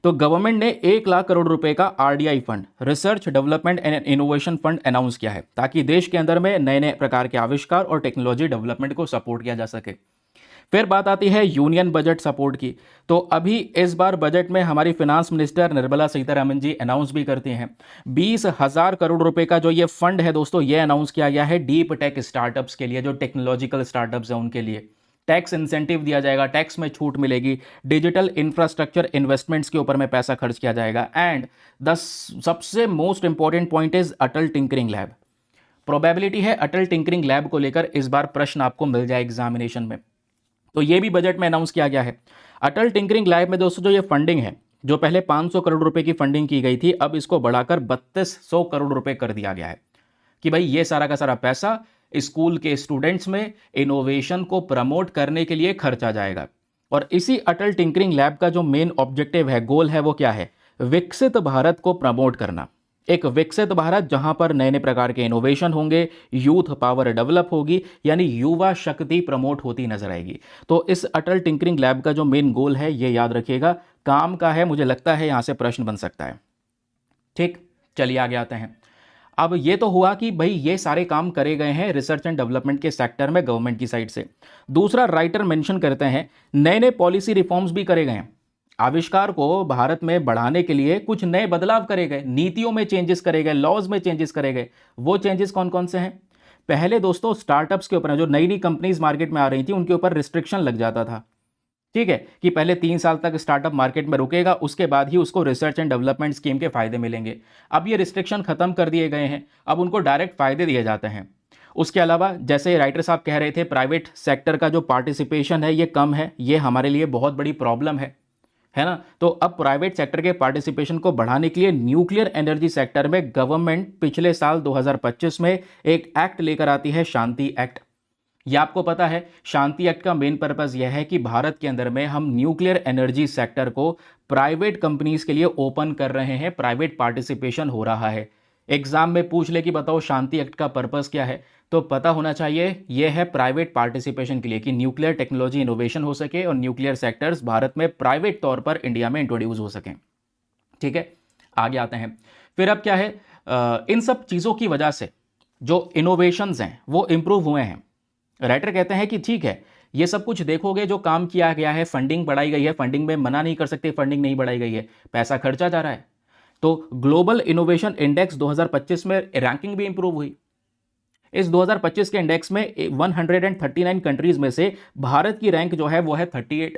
तो गवर्नमेंट ने 1 लाख करोड़ रुपए का RDI fund, research development and innovation fund announce किया है, ताकि देश के अंदर में नए नए प्रकार के आविष्कार और टेक्नोलॉजी डेवलपमेंट को सपोर्ट किया जा सके। फिर बात आती है यूनियन बजट सपोर्ट की। तो अभी इस बार बजट में हमारी finance minister Nirmala Sitharaman ji announce भी करती हैं 20,000 करोड़ रुपए का जो ये फंड है दोस्तों, ये अनाउंस किया गया है डीप टेक स्टार्टअप्स के लिए, जो टेक्नोलॉजिकल स्टार्टअप्स हैं उनके लिए। टैक्स इंसेंटिव दिया जाएगा, टैक्स में छूट मिलेगी, डिजिटल इंफ्रास्ट्रक्चर इन्वेस्टमेंट्स के ऊपर में पैसा खर्च किया जाएगा। एंड द सबसे most important point is Atal tinkering lab. Probability है अटल टिंकरिंग लैब को लेकर इस बार प्रश्न आपको मिल जाए एग्जामिनेशन में, तो ये भी बजट में अनाउंस किया गया है। अटल टिंकरिंग लैब में दोस्तों जो ये फंडिंग है, जो पहले 500 करोड़ रुपए की फंडिंग की गई थी, अब इसको बढ़ाकर 3200 करोड़ रुपए कर दिया गया है कि भाई ये सारा का सारा पैसा स्कूल के स्टूडेंट्स में इनोवेशन को प्रमोट करने के लिए खर्चा जाएगा। और इसी अटल टिंकरिंग लैब का जो मेन ऑब्जेक्टिव है, गोल है, वो क्या है? विकसित भारत को प्रमोट करना। एक विकसित भारत जहां पर नए नए प्रकार के इनोवेशन होंगे, यूथ पावर डेवलप होगी, यानी युवा शक्ति प्रमोट होती नजर आएगी। तो इस अटल टिंकरिंग लैब का जो मेन गोल है, ये याद रखिएगा, काम का है। मुझे लगता है यहां से प्रश्न बन सकता है। ठीक, चलिए आगे आते हैं। अब ये तो हुआ कि भाई ये सारे काम करे गए हैं रिसर्च एंड डेवलपमेंट के सेक्टर में गवर्नमेंट की साइड से। दूसरा राइटर मेंशन करते हैं नए नए पॉलिसी रिफॉर्म्स भी करे गए हैं। आविष्कार को भारत में बढ़ाने के लिए कुछ नए बदलाव करे गए, नीतियों में चेंजेस करे गए, लॉज में चेंजेस करे गए। वो चेंजेस कौन कौन से हैं? पहले दोस्तों स्टार्टअप्स के ऊपर, जो नई नई कंपनीज मार्केट में आ रही थी, उनके ऊपर रिस्ट्रिक्शन लग जाता था। ठीक है, कि पहले 3 साल तक स्टार्टअप मार्केट में रुकेगा, उसके बाद ही उसको रिसर्च एंड डेवलपमेंट स्कीम के फायदे मिलेंगे। अब ये रिस्ट्रिक्शन खत्म कर दिए गए हैं, अब उनको डायरेक्ट फायदे दिए जाते हैं। उसके अलावा जैसे राइटर साहब कह रहे थे, प्राइवेट सेक्टर का जो पार्टिसिपेशन है ये कम है, ये हमारे लिए बहुत बड़ी प्रॉब्लम है ना। तो अब प्राइवेट सेक्टर के पार्टिसिपेशन को बढ़ाने के लिए न्यूक्लियर एनर्जी सेक्टर में गवर्नमेंट पिछले साल 2025 में एक एक्ट लेकर आती है, शांति एक्ट। ये आपको पता है, शांति एक्ट का मेन पर्पस यह है कि भारत के अंदर में हम न्यूक्लियर एनर्जी सेक्टर को प्राइवेट कंपनीज के लिए ओपन कर रहे हैं, प्राइवेट पार्टिसिपेशन हो रहा है। एग्जाम में पूछ ले कि बताओ शांति एक्ट का पर्पस क्या है, तो पता होना चाहिए यह है प्राइवेट पार्टिसिपेशन के लिए, कि न्यूक्लियर टेक्नोलॉजी इनोवेशन हो सके और न्यूक्लियर सेक्टर्स भारत में प्राइवेट तौर पर इंडिया में इंट्रोड्यूस हो सकें। ठीक है, आगे आते हैं। फिर अब क्या है, इन सब चीज़ों की वजह से जो इनोवेशंस हैं वो इंप्रूव हुए हैं। राइटर कहते हैं कि ठीक है, ये सब कुछ देखोगे जो काम किया गया है, फंडिंग बढ़ाई गई है, फंडिंग में मना नहीं कर सकते, फंडिंग नहीं बढ़ाई गई है, पैसा खर्चा जा रहा है। तो ग्लोबल इनोवेशन इंडेक्स 2025 में रैंकिंग भी इंप्रूव हुई। इस 2025 के इंडेक्स में 139 कंट्रीज में से भारत की रैंक जो है वो है 38।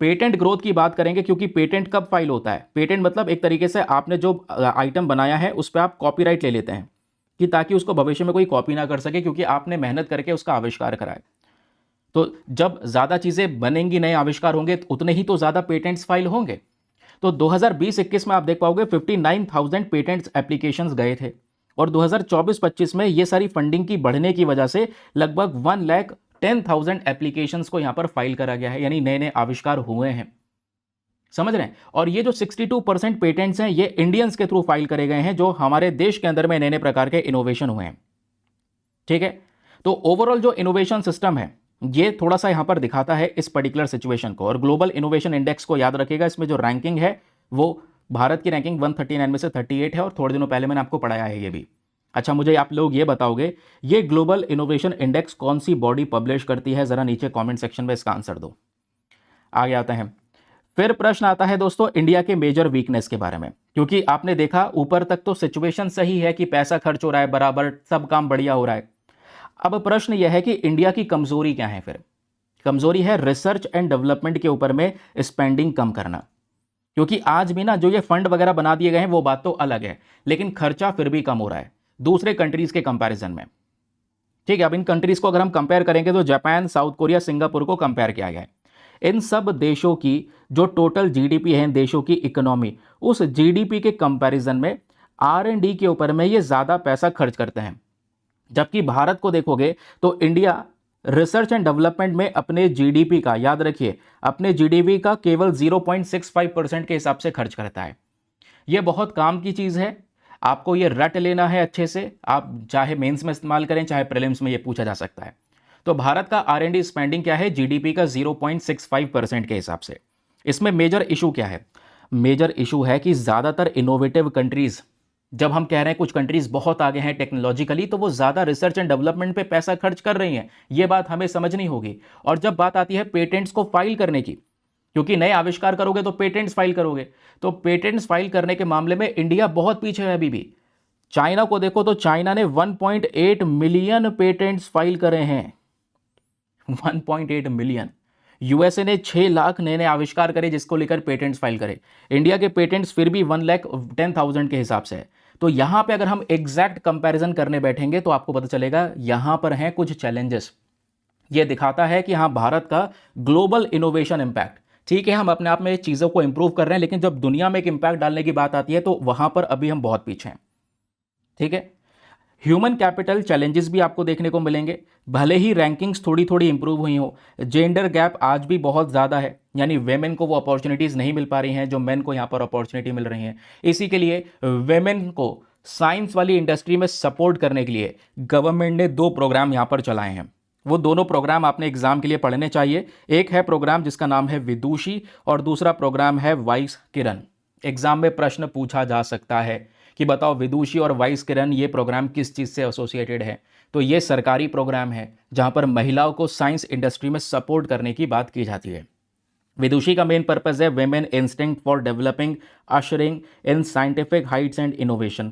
पेटेंट ग्रोथ की बात करेंगे, क्योंकि पेटेंट कब फाइल होता है? पेटेंट मतलब एक तरीके से आपने जो आइटम बनाया है उस पर आप कॉपीराइट ले लेते हैं, कि ताकि उसको भविष्य में कोई कॉपी ना कर सके, क्योंकि आपने मेहनत करके उसका आविष्कार कराए। तो जब ज़्यादा चीज़ें बनेंगी, नए आविष्कार होंगे, तो उतने ही तो ज़्यादा पेटेंट्स फाइल होंगे। तो 2020-21 में आप देख पाओगे 59,000 पेटेंट्स एप्लीकेशंस गए थे, और 2024-25 में ये सारी फंडिंग की बढ़ने की वजह से लगभग 1,10,000 एप्लीकेशंस को यहाँ पर फाइल करा गया है, यानी नए नए आविष्कार हुए हैं। समझ रहे हैं? और ये जो 62% पेटेंट्स हैं ये इंडियंस के थ्रू फाइल करे गए हैं, जो हमारे देश के अंदर में नए नए प्रकार के इनोवेशन हुए हैं। ठीक है, तो ओवरऑल जो इनोवेशन सिस्टम है ये थोड़ा सा यहां पर दिखाता है इस पर्टिकुलर सिचुएशन को। और ग्लोबल इनोवेशन इंडेक्स को याद रखिएगा, इसमें जो रैंकिंग है वो भारत की रैंकिंग 139 में से 38 है, और थोड़े दिनों पहले मैंने आपको पढ़ाया है ये भी। अच्छा, मुझे आप लोग ये बताओगे, ये ग्लोबल इनोवेशन इंडेक्स कौन सी बॉडी पब्लिश करती है? जरा नीचे कॉमेंट सेक्शन में इसका आंसर दो। आगे आते हैं। फिर प्रश्न आता है दोस्तों इंडिया के मेजर वीकनेस के बारे में, क्योंकि आपने देखा ऊपर तक तो सिचुएशन सही है कि पैसा खर्च हो रहा है, बराबर सब काम बढ़िया हो रहा है। अब प्रश्न यह है कि इंडिया की कमजोरी क्या है? फिर कमजोरी है रिसर्च एंड डेवलपमेंट के ऊपर में स्पेंडिंग कम करना, क्योंकि आज भी ना जो ये फंड वगैरह बना दिए गए हैं वो बात तो अलग है, लेकिन खर्चा फिर भी कम हो रहा है दूसरे कंट्रीज के कंपैरिजन में। ठीक है, अब इन कंट्रीज को अगर हम कंपेयर करेंगे तो जापान, साउथ कोरिया, सिंगापुर को कंपेयर किया गया है। इन सब देशों की जो टोटल जीडीपी है, इन देशों की इकोनॉमी, उस जीडीपी के कंपैरिजन में R&D के ऊपर में ये ज़्यादा पैसा खर्च करते हैं। जबकि भारत को देखोगे तो इंडिया रिसर्च एंड डेवलपमेंट में अपने जीडीपी का, याद रखिए, अपने जीडीपी का केवल 0.65% के हिसाब से खर्च करता है। यह बहुत काम की चीज़ है, आपको ये रट लेना है अच्छे से। आप चाहे मेंस में इस्तेमाल करें, चाहे प्रीलिम्स में ये पूछा जा सकता है। तो भारत का R&D स्पेंडिंग क्या है? जीडीपी का 0.65% के हिसाब से। इसमें मेजर इशू क्या है? मेजर इशू है कि ज़्यादातर इनोवेटिव कंट्रीज़, जब हम कह रहे हैं कुछ कंट्रीज़ बहुत आगे हैं टेक्नोलॉजिकली, तो वो ज़्यादा रिसर्च एंड डेवलपमेंट पे पैसा खर्च कर रही हैं, ये बात हमें समझनी होगी। और जब बात आती है पेटेंट्स को फाइल करने की, क्योंकि नए आविष्कार करोगे तो पेटेंट्स फाइल करोगे, तो पेटेंट्स फाइल करने के मामले में इंडिया बहुत पीछे है अभी भी। चाइना को देखो तो चाइना ने 1.8 मिलियन पेटेंट्स फाइल करे हैं, 1.8 मिलियन। यूएसए ने 6 लाख नए नए आविष्कार करे जिसको लेकर पेटेंट्स फाइल करे। इंडिया के पेटेंट्स फिर भी 1,10,000 के हिसाब से है। तो यहां पे अगर हम एग्जैक्ट कंपैरिजन करने बैठेंगे तो आपको पता चलेगा यहां पर हैं कुछ चैलेंजेस। ये दिखाता है कि हाँ, भारत का ग्लोबल इनोवेशन इंपैक्ट, ठीक है, हम अपने आप में चीज़ों को इंप्रूव कर रहे हैं, लेकिन जब दुनिया में एक इंपैक्ट डालने की बात आती है तो वहां पर अभी हम बहुत पीछे हैं। ठीक है, ह्यूमन कैपिटल चैलेंजेस भी आपको देखने को मिलेंगे, भले ही रैंकिंग्स थोड़ी थोड़ी इंप्रूव हुई हो। जेंडर गैप आज भी बहुत ज़्यादा है, यानी वेमेन को वो अपॉर्चुनिटीज़ नहीं मिल पा रही हैं जो मेन को यहाँ पर अपॉर्चुनिटी मिल रही हैं। इसी के लिए वेमेन को साइंस वाली इंडस्ट्री में सपोर्ट करने के लिए गवर्नमेंट ने 2 प्रोग्राम यहाँ पर चलाए हैं। वो दोनों प्रोग्राम आपने एग्जाम के लिए पढ़ने चाहिए। एक है प्रोग्राम जिसका नाम है विदुषी, और दूसरा प्रोग्राम है वाइस किरण। एग्जाम में प्रश्न पूछा जा सकता है कि बताओ विदुषी और वाइस किरण ये प्रोग्राम किस चीज़ से एसोसिएटेड है? तो ये सरकारी प्रोग्राम है जहां पर महिलाओं को साइंस इंडस्ट्री में सपोर्ट करने की बात की जाती है। विदुषी का मेन पर्पज है women instinct for developing ushering in scientific Heights and innovation.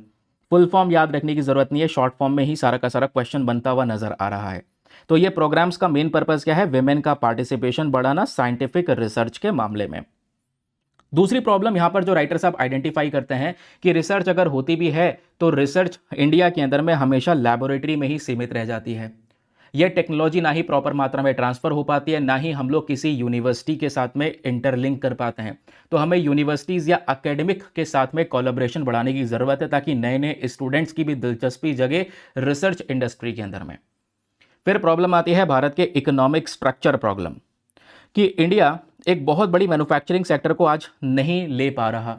Full form याद रखने की जरूरत नहीं है, शॉर्ट फॉर्म में ही सारा का सारा क्वेश्चन बनता हुआ नजर आ रहा है। तो ये प्रोग्राम्स का मेन पर्पज क्या है? वेमेन का पार्टिसिपेशन बढ़ाना साइंटिफिक रिसर्च के मामले में। दूसरी प्रॉब्लम यहां पर जो राइटर साहब आइडेंटिफाई करते हैं कि रिसर्च अगर होती भी है तो रिसर्च इंडिया के अंदर में हमेशा लैबोरेटरी में ही सीमित रह जाती है। यह टेक्नोलॉजी ना ही प्रॉपर मात्रा में ट्रांसफर हो पाती है, ना ही हम लोग किसी यूनिवर्सिटी के साथ में इंटरलिंक कर पाते हैं। तो हमें यूनिवर्सिटीज़ या एकेडमिक के साथ में कोलैबोरेशन बढ़ाने की ज़रूरत है, ताकि नए नए स्टूडेंट्स की भी दिलचस्पी जगे रिसर्च इंडस्ट्री के अंदर में। फिर प्रॉब्लम आती है भारत के इकोनॉमिक स्ट्रक्चर प्रॉब्लम, कि इंडिया एक बहुत बड़ी मैन्युफैक्चरिंग सेक्टर को आज नहीं ले पा रहा।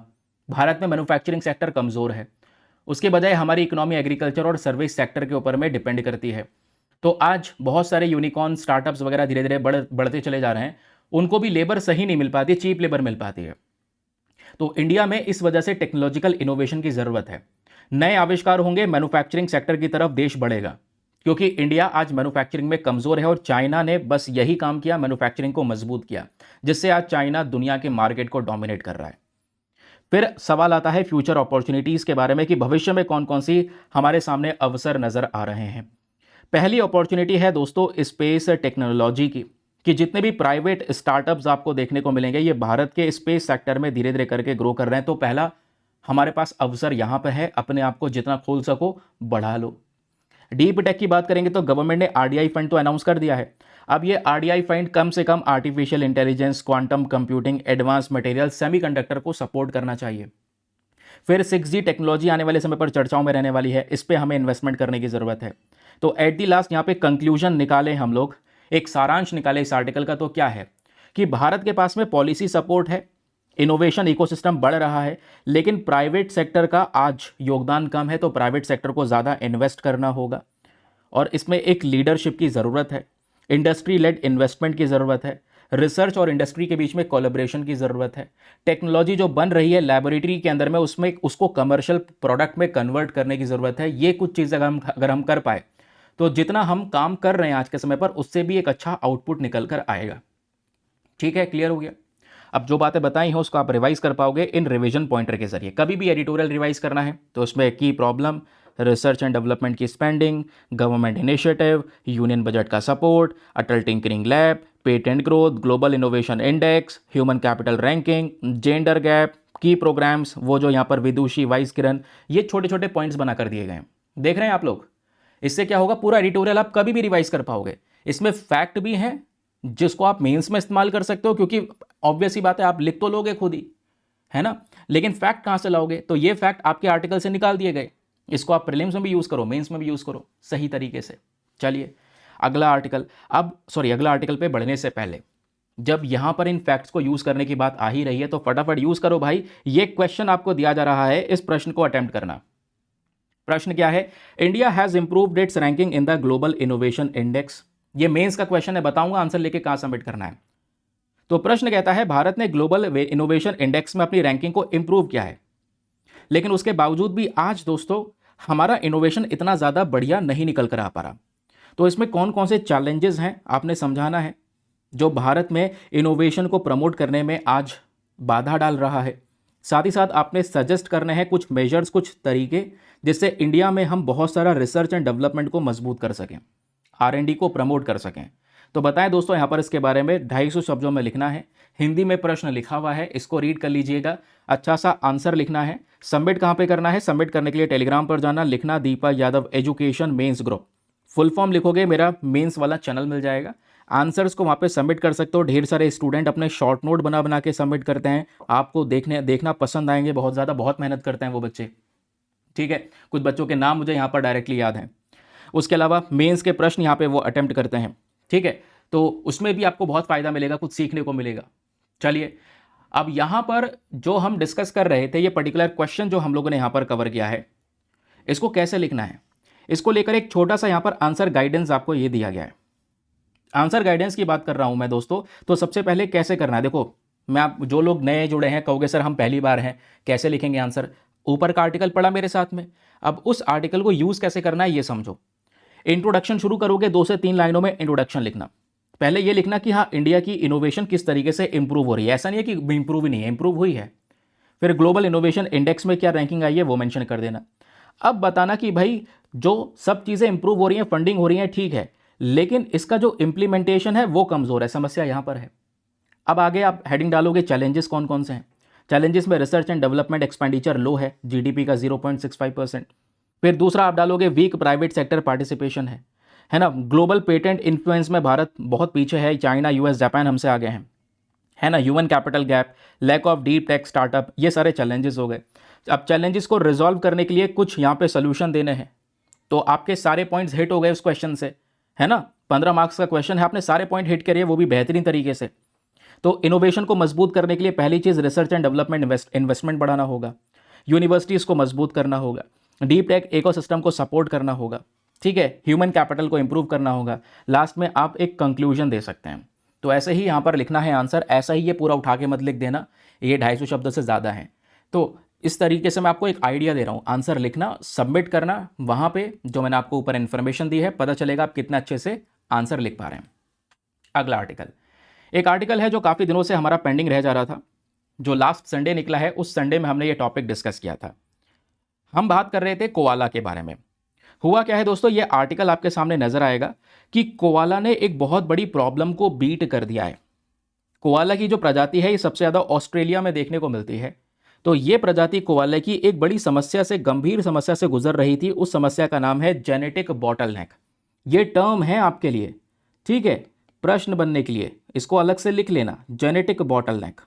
भारत में मैन्युफैक्चरिंग सेक्टर कमज़ोर है, उसके बजाय हमारी इकोनॉमी एग्रीकल्चर और सर्विस सेक्टर के ऊपर में डिपेंड करती है। तो आज बहुत सारे यूनिकॉर्न स्टार्टअप्स वगैरह धीरे धीरे बढ़ते चले जा रहे हैं, उनको भी लेबर सही नहीं मिल पाती, चीप लेबर मिल पाती है। तो इंडिया में इस वजह से टेक्नोलॉजिकल इनोवेशन की ज़रूरत है। नए आविष्कार होंगे, मैन्युफैक्चरिंग सेक्टर की तरफ देश बढ़ेगा, क्योंकि इंडिया आज मैन्युफैक्चरिंग में कमज़ोर है और चाइना ने बस यही काम किया, मैन्युफैक्चरिंग को मजबूत किया, जिससे आज चाइना दुनिया के मार्केट को डोमिनेट कर रहा है। फिर सवाल आता है फ्यूचर अपॉर्चुनिटीज़ के बारे में, कि भविष्य में कौन कौन सी हमारे सामने अवसर नज़र आ रहे हैं। पहली अपॉर्चुनिटी है दोस्तों स्पेस टेक्नोलॉजी की, कि जितने भी प्राइवेट स्टार्टअप्स आपको देखने को मिलेंगे ये भारत के स्पेस सेक्टर में धीरे धीरे करके ग्रो कर रहे हैं। तो पहला हमारे पास अवसर यहाँ पर है, अपने आप को जितना खोल सको बढ़ा लो। डीप टेक की बात करेंगे तो गवर्नमेंट ने आरडीआई फंड तो अनाउंस कर दिया है। अब ये आरडीआई फंड कम से कम artificial intelligence, quantum computing, advance material, semiconductor को सपोर्ट करना चाहिए। फिर 6G टेक्नोलॉजी आने वाले समय पर चर्चाओं में रहने वाली है, इस पर हमें इन्वेस्टमेंट करने की ज़रूरत है। तो एट दी लास्ट यहाँ पे कंक्लूजन निकाले हम लोग, एक सारांश निकाले इस आर्टिकल का, तो क्या है कि भारत के पास में पॉलिसी सपोर्ट है, इनोवेशन इकोसिस्टम बढ़ रहा है, लेकिन प्राइवेट सेक्टर का आज योगदान कम है। तो प्राइवेट सेक्टर को ज़्यादा इन्वेस्ट करना होगा और इसमें एक लीडरशिप की ज़रूरत है, इंडस्ट्री लेड इन्वेस्टमेंट की ज़रूरत है, रिसर्च और इंडस्ट्री के बीच में कोलैबोरेशन की ज़रूरत है। टेक्नोलॉजी जो बन रही है लैबोरेटरी के अंदर में, उसमें उसको कमर्शियल प्रोडक्ट में कन्वर्ट करने की ज़रूरत है। ये कुछ चीज़ अगर हम कर पाए तो जितना हम काम कर रहे हैं आज के समय पर, उससे भी एक अच्छा आउटपुट निकल कर आएगा। ठीक है, क्लियर हो गया। अब जो बातें बताई हैं उसको आप रिवाइज कर पाओगे इन रिवीजन पॉइंटर के जरिए। कभी भी एडिटोरियल रिवाइज करना है तो उसमें की प्रॉब्लम, रिसर्च एंड डेवलपमेंट की spending, government initiative, union budget का support, Atal tinkering lab, patent growth, global innovation index, human capital ranking, gender gap, की प्रोग्राम्स, वो जो यहाँ पर विदुषी, वाइस किरण, ये छोटे छोटे पॉइंट्स बना कर दिए गए हैं। देख रहे हैं आप लोग, इससे क्या होगा, पूरा एडिटोरियल आप कभी भी रिवाइज कर पाओगे। इसमें फैक्ट भी हैं जिसको आप मेंस में इस्तेमाल कर सकते हो, क्योंकि ऑब्वियस ही बात है आप लिख तो लोगे खुद ही, है ना, लेकिन फैक्ट कहां से लाओगे? तो ये फैक्ट आपके आर्टिकल से निकाल दिए गए, इसको आप प्रीलिम्स में भी यूज करो, मेंस में भी यूज करो सही तरीके से। चलिए अगला आर्टिकल पे बढ़ने से पहले, जब यहां पर इन फैक्ट्स को यूज करने की बात आ ही रही है तो फटाफट यूज करो भाई। ये क्वेश्चन आपको दिया जा रहा है, इस प्रश्न को अटेम्प्ट करना। प्रश्न क्या है? India has improved it's ranking in the global innovation index. ये मेंस का क्वेश्चन है, बताऊंगा आंसर लेके कहां सबमिट करना है। तो प्रश्न कहता है भारत ने ग्लोबल इनोवेशन इंडेक्स में अपनी रैंकिंग को इंप्रूव किया है, लेकिन उसके बावजूद भी आज दोस्तों हमारा इनोवेशन इतना ज़्यादा बढ़िया नहीं निकल कर आ पा रहा। तो इसमें कौन कौन से चैलेंजेस हैं आपने समझाना है, जो भारत में इनोवेशन को प्रमोट करने में आज बाधा डाल रहा है। साथ ही साथ आपने सजेस्ट करने हैं कुछ मेजर्स, कुछ तरीके, जिससे इंडिया में हम बहुत सारा रिसर्च एंड डेवलपमेंट को मजबूत कर सकें, R&D को प्रमोट कर सकें। तो बताएं दोस्तों, यहाँ पर इसके बारे में 250 शब्दों में लिखना है। हिंदी में प्रश्न लिखा हुआ है, इसको रीड कर लीजिएगा, अच्छा सा आंसर लिखना है। सबमिट कहाँ पे करना है? सबमिट करने के लिए टेलीग्राम पर जाना, लिखना Deepa Yadav education mains group, full form लिखोगे, मेरा मेंस वाला चैनल मिल जाएगा। आंसर्स को वहाँ पे सबमिट कर सकते हो। ढेर सारे स्टूडेंट अपने शॉर्ट नोट बना बना के सबमिट करते हैं, आपको देखना पसंद आएंगे, बहुत ज़्यादा बहुत मेहनत करते हैं वो बच्चे। ठीक है, कुछ बच्चों के नाम मुझे यहाँ पर डायरेक्टली याद हैं। उसके अलावा मेंस के प्रश्न यहाँ पे वो अटेम्प्ट करते हैं। ठीक है, तो उसमें भी आपको बहुत फ़ायदा मिलेगा, कुछ सीखने को मिलेगा। चलिए, अब यहाँ पर जो हम डिस्कस कर रहे थे, ये पर्टिकुलर क्वेश्चन जो हम लोगों ने यहाँ पर कवर किया है, इसको कैसे लिखना है, इसको लेकर एक छोटा सा यहाँ पर आंसर गाइडेंस आपको ये दिया गया है। आंसर गाइडेंस की बात कर रहा हूँ मैं दोस्तों, तो सबसे पहले कैसे करना है, देखो मैं आप जो लोग नए जुड़े हैं कहोगे सर हम पहली बार हैं, कैसे लिखेंगे आंसर? ऊपर का आर्टिकल पढ़ा मेरे साथ में, अब उस आर्टिकल को यूज़ कैसे करना है ये समझो। इंट्रोडक्शन शुरू करोगे, 2 से 3 लाइनों में इंट्रोडक्शन लिखना। पहले ये लिखना कि हाँ इंडिया की इनोवेशन किस तरीके से इंप्रूव हो रही है, ऐसा नहीं है कि इंप्रूव ही नहीं है, इंप्रूव हुई है। फिर ग्लोबल इनोवेशन इंडेक्स में क्या रैंकिंग आई है वो मेंशन कर देना। अब बताना कि भाई जो सब चीज़ें इंप्रूव हो रही हैं, फंडिंग हो रही है, ठीक है, लेकिन इसका जो इम्प्लीमेंटेशन है वो कमज़ोर है, समस्या यहाँ पर है। अब आगे आप हेडिंग डालोगे चैलेंजेस कौन कौन से हैं। चैलेंजेस में रिसर्च एंड डेवलपमेंट एक्सपेंडिचर लो है, जीडीपी का 0.65%। फिर दूसरा आप डालोगे वीक प्राइवेट सेक्टर पार्टिसिपेशन है ना। ग्लोबल पेटेंट इन्फ्लुएंस में भारत बहुत पीछे है, चाइना, यूएस, जापान हमसे आगे हैं, है ना। Human capital gap, lack of deep tech startup, ये सारे चैलेंजेस हो गए। अब चैलेंजेस को रिजॉल्व करने के लिए कुछ यहाँ पे सोल्यूशन देने हैं। तो आपके सारे पॉइंट्स हिट हो गए उस क्वेश्चन से, है ना। 15 मार्क्स का क्वेश्चन है, आपने सारे पॉइंट हिट करे, वो भी बेहतरीन तरीके से। तो इनोवेशन को मजबूत करने के लिए पहली चीज़ रिसर्च एंड डेवलपमेंट इन्वेस्टमेंट बढ़ाना होगा, यूनिवर्सिटीज़ को मजबूत करना होगा, डीप टेक इकोसिस्टम को सपोर्ट करना होगा, ठीक है, ह्यूमन कैपिटल को इंप्रूव करना होगा। लास्ट में आप एक कंक्लूजन दे सकते हैं। तो ऐसे ही यहाँ पर लिखना है आंसर, ऐसा ही ये पूरा उठा के मत लिख देना, ये 250 शब्द से ज़्यादा है। तो इस तरीके से मैं आपको एक आइडिया दे रहा हूँ, आंसर लिखना, सबमिट करना, वहाँ पे जो मैंने आपको ऊपर इन्फॉर्मेशन दी है पता चलेगा आप कितना अच्छे से आंसर लिख पा रहे हैं। अगला आर्टिकल, एक आर्टिकल है जो काफ़ी दिनों से हमारा पेंडिंग रह जा रहा था, जो लास्ट संडे निकला है, उस संडे में हमने ये टॉपिक डिस्कस किया था। हम बात कर रहे थे कोआला के बारे में। हुआ क्या है दोस्तों, ये आर्टिकल आपके सामने नजर आएगा कि कोआला ने एक बहुत बड़ी प्रॉब्लम को बीट कर दिया है। कोआला की जो प्रजाति है ये सबसे ज़्यादा ऑस्ट्रेलिया में देखने को मिलती है। तो ये प्रजाति कोआला की एक बड़ी समस्या से, गंभीर समस्या से गुजर रही थी। उस समस्या का नाम है जेनेटिक बॉटलनेक। ये टर्म है आपके लिए, ठीक है, प्रश्न बनने के लिए, इसको अलग से लिख लेना, जेनेटिक बॉटलनेक।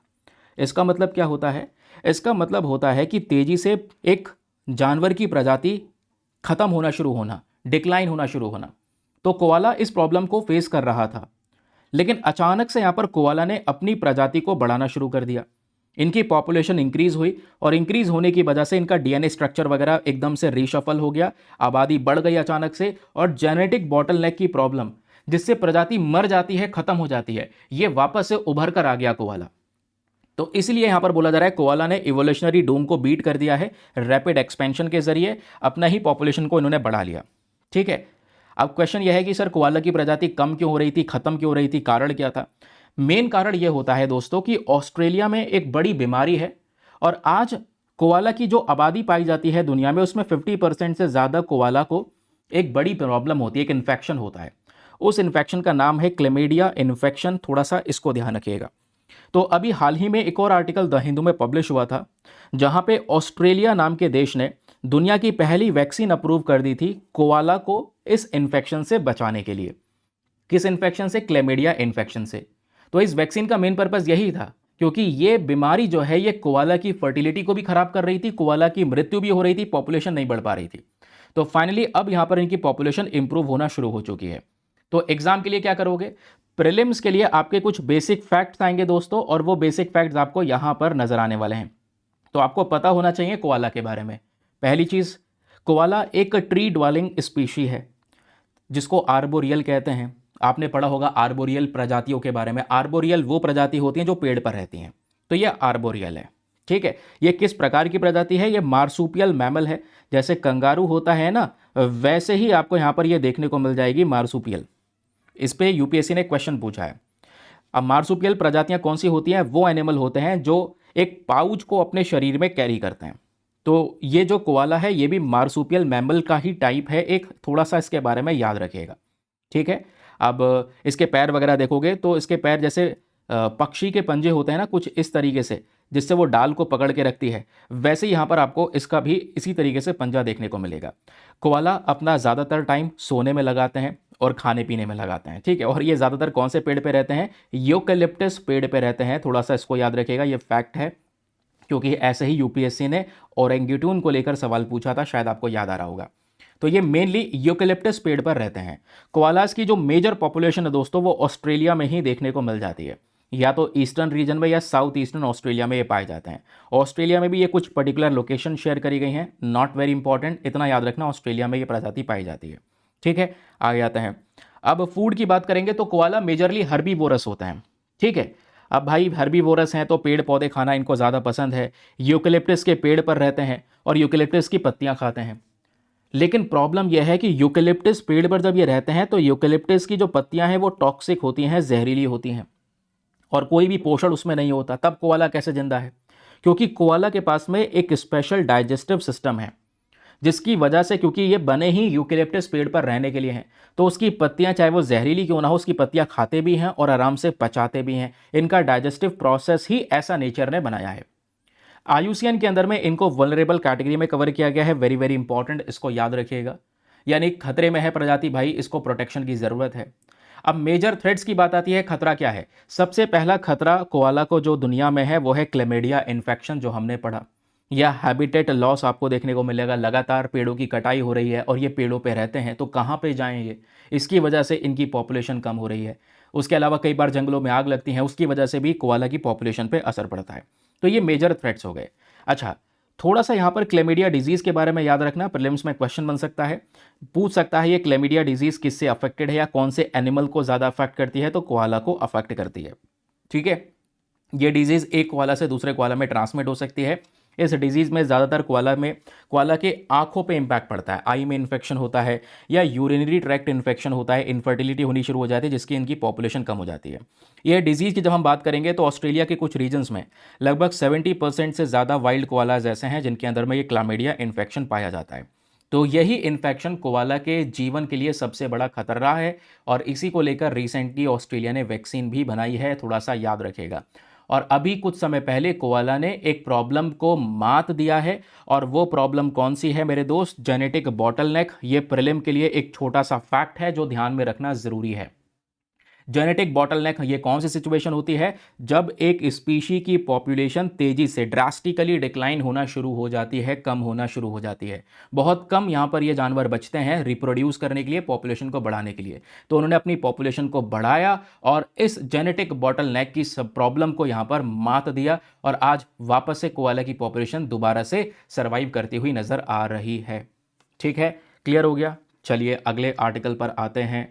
इसका मतलब क्या होता है? इसका मतलब होता है कि तेजी से एक जानवर की प्रजाति खत्म होना शुरू होना, डिक्लाइन होना शुरू होना। तो कोआला इस प्रॉब्लम को फेस कर रहा था, लेकिन अचानक से यहां पर कोआला ने अपनी प्रजाति को बढ़ाना शुरू कर दिया। इनकी पॉपुलेशन इंक्रीज हुई और इंक्रीज होने की वजह से इनका डीएनए स्ट्रक्चर वगैरह एकदम से रीशफल हो गया, आबादी बढ़ गई अचानक से, और जेनेटिक बॉटलनेक की प्रॉब्लम जिससे प्रजाति मर जाती है, खत्म हो जाती है, ये वापस से उभर कर आ गया कोआला। तो इसलिए यहां पर बोला जा रहा है कोआला ने इवोल्यूशनरी डूम को बीट कर दिया है, रैपिड एक्सपेंशन के जरिए अपना ही पॉपुलेशन को इन्होंने बढ़ा लिया, ठीक है। अब क्वेश्चन यह है कि सर कोआला की प्रजाति कम क्यों हो रही थी, खत्म क्यों हो रही थी, कारण क्या था? मेन कारण यह होता है दोस्तों कि ऑस्ट्रेलिया में एक बड़ी बीमारी है, और आज कोआला की जो आबादी पाई जाती है दुनिया में, उसमें 50% से ज़्यादा कोआला को एक बड़ी प्रॉब्लम होती है, एक इन्फेक्शन होता है। उस इन्फेक्शन का नाम है क्लेमीडिया इन्फेक्शन, थोड़ा सा इसको ध्यान रखिएगा। तो अभी हाल ही में एक और आर्टिकल द हिंदू में पब्लिश हुआ था, जहां पे ऑस्ट्रेलिया नाम के देश ने दुनिया की पहली वैक्सीन अप्रूव कर दी थी कोआला को इस इन्फेक्शन से बचाने के लिए। किस इन्फेक्शन से? क्लेमीडिया इन्फेक्शन से। तो इस वैक्सीन का मेन पर्पस यही था, क्योंकि ये बीमारी जो है ये कोआला की फर्टिलिटी को भी खराब कर रही थी, कोआला की मृत्यु भी हो रही थी, पॉपुलेशन नहीं बढ़ पा रही थी। तो फाइनली अब यहां पर इनकी पॉपुलेशन इंप्रूव होना शुरू हो चुकी है। तो एग्जाम के लिए क्या करोगे? प्रीलिम्स के लिए आपके कुछ बेसिक फैक्ट्स आएंगे दोस्तों, और वो बेसिक फैक्ट्स आपको यहां पर नजर आने वाले हैं। तो आपको पता होना चाहिए कोआला के बारे में। पहली चीज, कोआला एक ट्री ड्वेलिंग स्पीशी है जिसको आर्बोरियल कहते हैं। आपने पढ़ा होगा आर्बोरियल प्रजातियों के बारे में। आर्बोरियल वो प्रजाति होती हैं जो पेड़ पर रहती हैं, तो ये आर्बोरियल है, ठीक है। ये किस प्रकार की प्रजाति है? ये मार्सुपियल मैमल है। जैसे कंगारू होता है ना, वैसे ही आपको यहां पर ये देखने को मिल जाएगी मार्सुपियल। इस पे यूपीएससी ने क्वेश्चन पूछा है। अब मार्सुपियल प्रजातियां कौन सी होती हैं? वो एनिमल होते हैं जो एक पाउच को अपने शरीर में कैरी करते हैं। तो ये जो कोआला है ये भी मार्सुपियल मैमल का ही टाइप है, एक थोड़ा सा इसके बारे में याद रखिएगा, ठीक है। अब इसके पैर वगैरह देखोगे तो इसके पैर जैसे पक्षी के पंजे होते हैं ना, कुछ इस तरीके से, जिससे वो डाल को पकड़ के रखती है, वैसे यहाँ पर आपको इसका भी इसी तरीके से पंजा देखने को मिलेगा। कोआला अपना ज़्यादातर टाइम सोने में लगाते हैं और खाने पीने में लगाते हैं, ठीक है। और ये ज़्यादातर कौन से पेड़ पे रहते हैं? यूकेलिप्टस पेड़ पे रहते हैं। थोड़ा सा इसको याद रखिएगा, ये फैक्ट है, क्योंकि ऐसे ही यूपीएससी ने ओरेंगुटन को लेकर सवाल पूछा था, शायद आपको याद आ रहा होगा। तो ये मेनली यूकेलिप्टस पेड़ पर रहते हैं। कोआलास की जो मेजर पॉपुलेशन है दोस्तों वो ऑस्ट्रेलिया में ही देखने को मिल जाती है, या तो ईस्टर्न रीजन में या साउथ ईस्टर्न ऑस्ट्रेलिया में ये पाए जाते हैं। ऑस्ट्रेलिया में भी ये कुछ पर्टिकुलर लोकेशन शेयर करी गई हैं, नॉट वेरी इंपॉर्टेंट, इतना याद रखना, ऑस्ट्रेलिया में ये प्रजाति पाई जाती है, ठीक है। आगे आते हैं। अब फूड की बात करेंगे तो कोआला मेजरली हर्बीवोरस होता है, ठीक है। अब भाई हर्बीवोरस हैं तो पेड़ पौधे खाना इनको ज़्यादा पसंद है। यूकेलिप्टस के पेड़ पर रहते हैं और यूकेलिप्टस की पत्तियां खाते हैं। लेकिन प्रॉब्लम यह है कि यूकेलिप्टस पेड़ पर जब ये रहते हैं तो यूकेलिप्टस की जो पत्तियां हैं वो टॉक्सिक होती हैं, जहरीली होती हैं, और कोई भी पोषण उसमें नहीं होता। तब कोआला कैसे जिंदा है? क्योंकि कोआला के पास में एक स्पेशल डाइजेस्टिव सिस्टम है, जिसकी वजह से, क्योंकि ये बने ही यूकेलिप्टस पेड़ पर रहने के लिए हैं, तो उसकी पत्तियां चाहे वो जहरीली क्यों ना हो, उसकी पत्तियां खाते भी हैं और आराम से पचाते भी हैं। इनका डाइजेस्टिव प्रोसेस ही ऐसा नेचर ने बनाया है। आयुसीएन के अंदर में इनको वल्नरेबल कैटेगरी में कवर किया गया है। वेरी वेरी इंपॉर्टेंट, इसको याद रखिएगा। यानी खतरे में है प्रजाति भाई, इसको प्रोटेक्शन की ज़रूरत है। अब मेजर थ्रेट्स की बात आती है, खतरा क्या है? सबसे पहला खतरा कोआला को जो दुनिया में है वो है क्लेमेडिया इन्फेक्शन, जो हमने पढ़ा, या हैबिटेट लॉस आपको देखने को मिलेगा। लगातार पेड़ों की कटाई हो रही है और ये पेड़ों पे रहते हैं, तो कहाँ पे जाएं ये? इसकी वजह से इनकी पॉपुलेशन कम हो रही है। उसके अलावा कई बार जंगलों में आग लगती है, उसकी वजह से भी कोआला की पॉपुलेशन पे असर पड़ता है। तो ये मेजर थ्रेट्स हो गए। अच्छा, थोड़ा सा यहाँ पर क्लेमिडिया डिजीज़ के बारे में याद रखना, प्रीलिम्स में क्वेश्चन बन सकता है, पूछ सकता है ये क्लेमिडिया डिजीज़ किससे अफेक्टेड है या कौन से एनिमल को ज़्यादा अफेक्ट करती है, तो कोआला को अफेक्ट करती है। ठीक है, ये डिजीज़ एक कोआला से दूसरे कोआला में ट्रांसमिट हो सकती है। इस डिजीज़ में ज़्यादातर कोआला के आंखों पे इम्पैक्ट पड़ता है, आई में इन्फेक्शन होता है या यूरिनरी ट्रैक्ट इन्फेक्शन होता है, इनफर्टिलिटी होनी शुरू हो जाती है, जिसकी इनकी पॉपुलेशन कम हो जाती है। ये डिजीज़ की जब हम बात करेंगे तो ऑस्ट्रेलिया के कुछ रीजन्स में लगभग 70% से ज़्यादा वाइल्ड कोआलाज ऐसे हैं जिनके अंदर में ये क्लामीडिया इन्फेक्शन पाया जाता है। तो यही इन्फेक्शन कोआला के जीवन के लिए सबसे बड़ा खतरा है, और इसी को लेकर रिसेंटली ऑस्ट्रेलिया ने वैक्सीन भी बनाई है, थोड़ा सा याद रखेगा। और अभी कुछ समय पहले कोआला ने एक प्रॉब्लम को मात दिया है, और वो प्रॉब्लम कौन सी है मेरे दोस्त? Genetic bottleneck. ये प्रीलिम के लिए एक छोटा सा फैक्ट है जो ध्यान में रखना ज़रूरी है। जेनेटिक बॉटलनेक ये कौन सी सिचुएशन होती है? जब एक स्पीशी की पॉपुलेशन तेजी से ड्रास्टिकली डिक्लाइन होना शुरू हो जाती है, कम होना शुरू हो जाती है। बहुत कम यहाँ पर ये जानवर बचते हैं रिप्रोड्यूस करने के लिए, पॉपुलेशन को बढ़ाने के लिए। तो उन्होंने अपनी पॉपुलेशन को बढ़ाया और इस जेनेटिक बॉटलनेक की सब प्रॉब्लम को यहाँ पर मात दिया, और आज वापस से कोआला की पॉपुलेशन दोबारा से सर्वाइव करती हुई नजर आ रही है। ठीक है, क्लियर हो गया? चलिए अगले आर्टिकल पर आते हैं।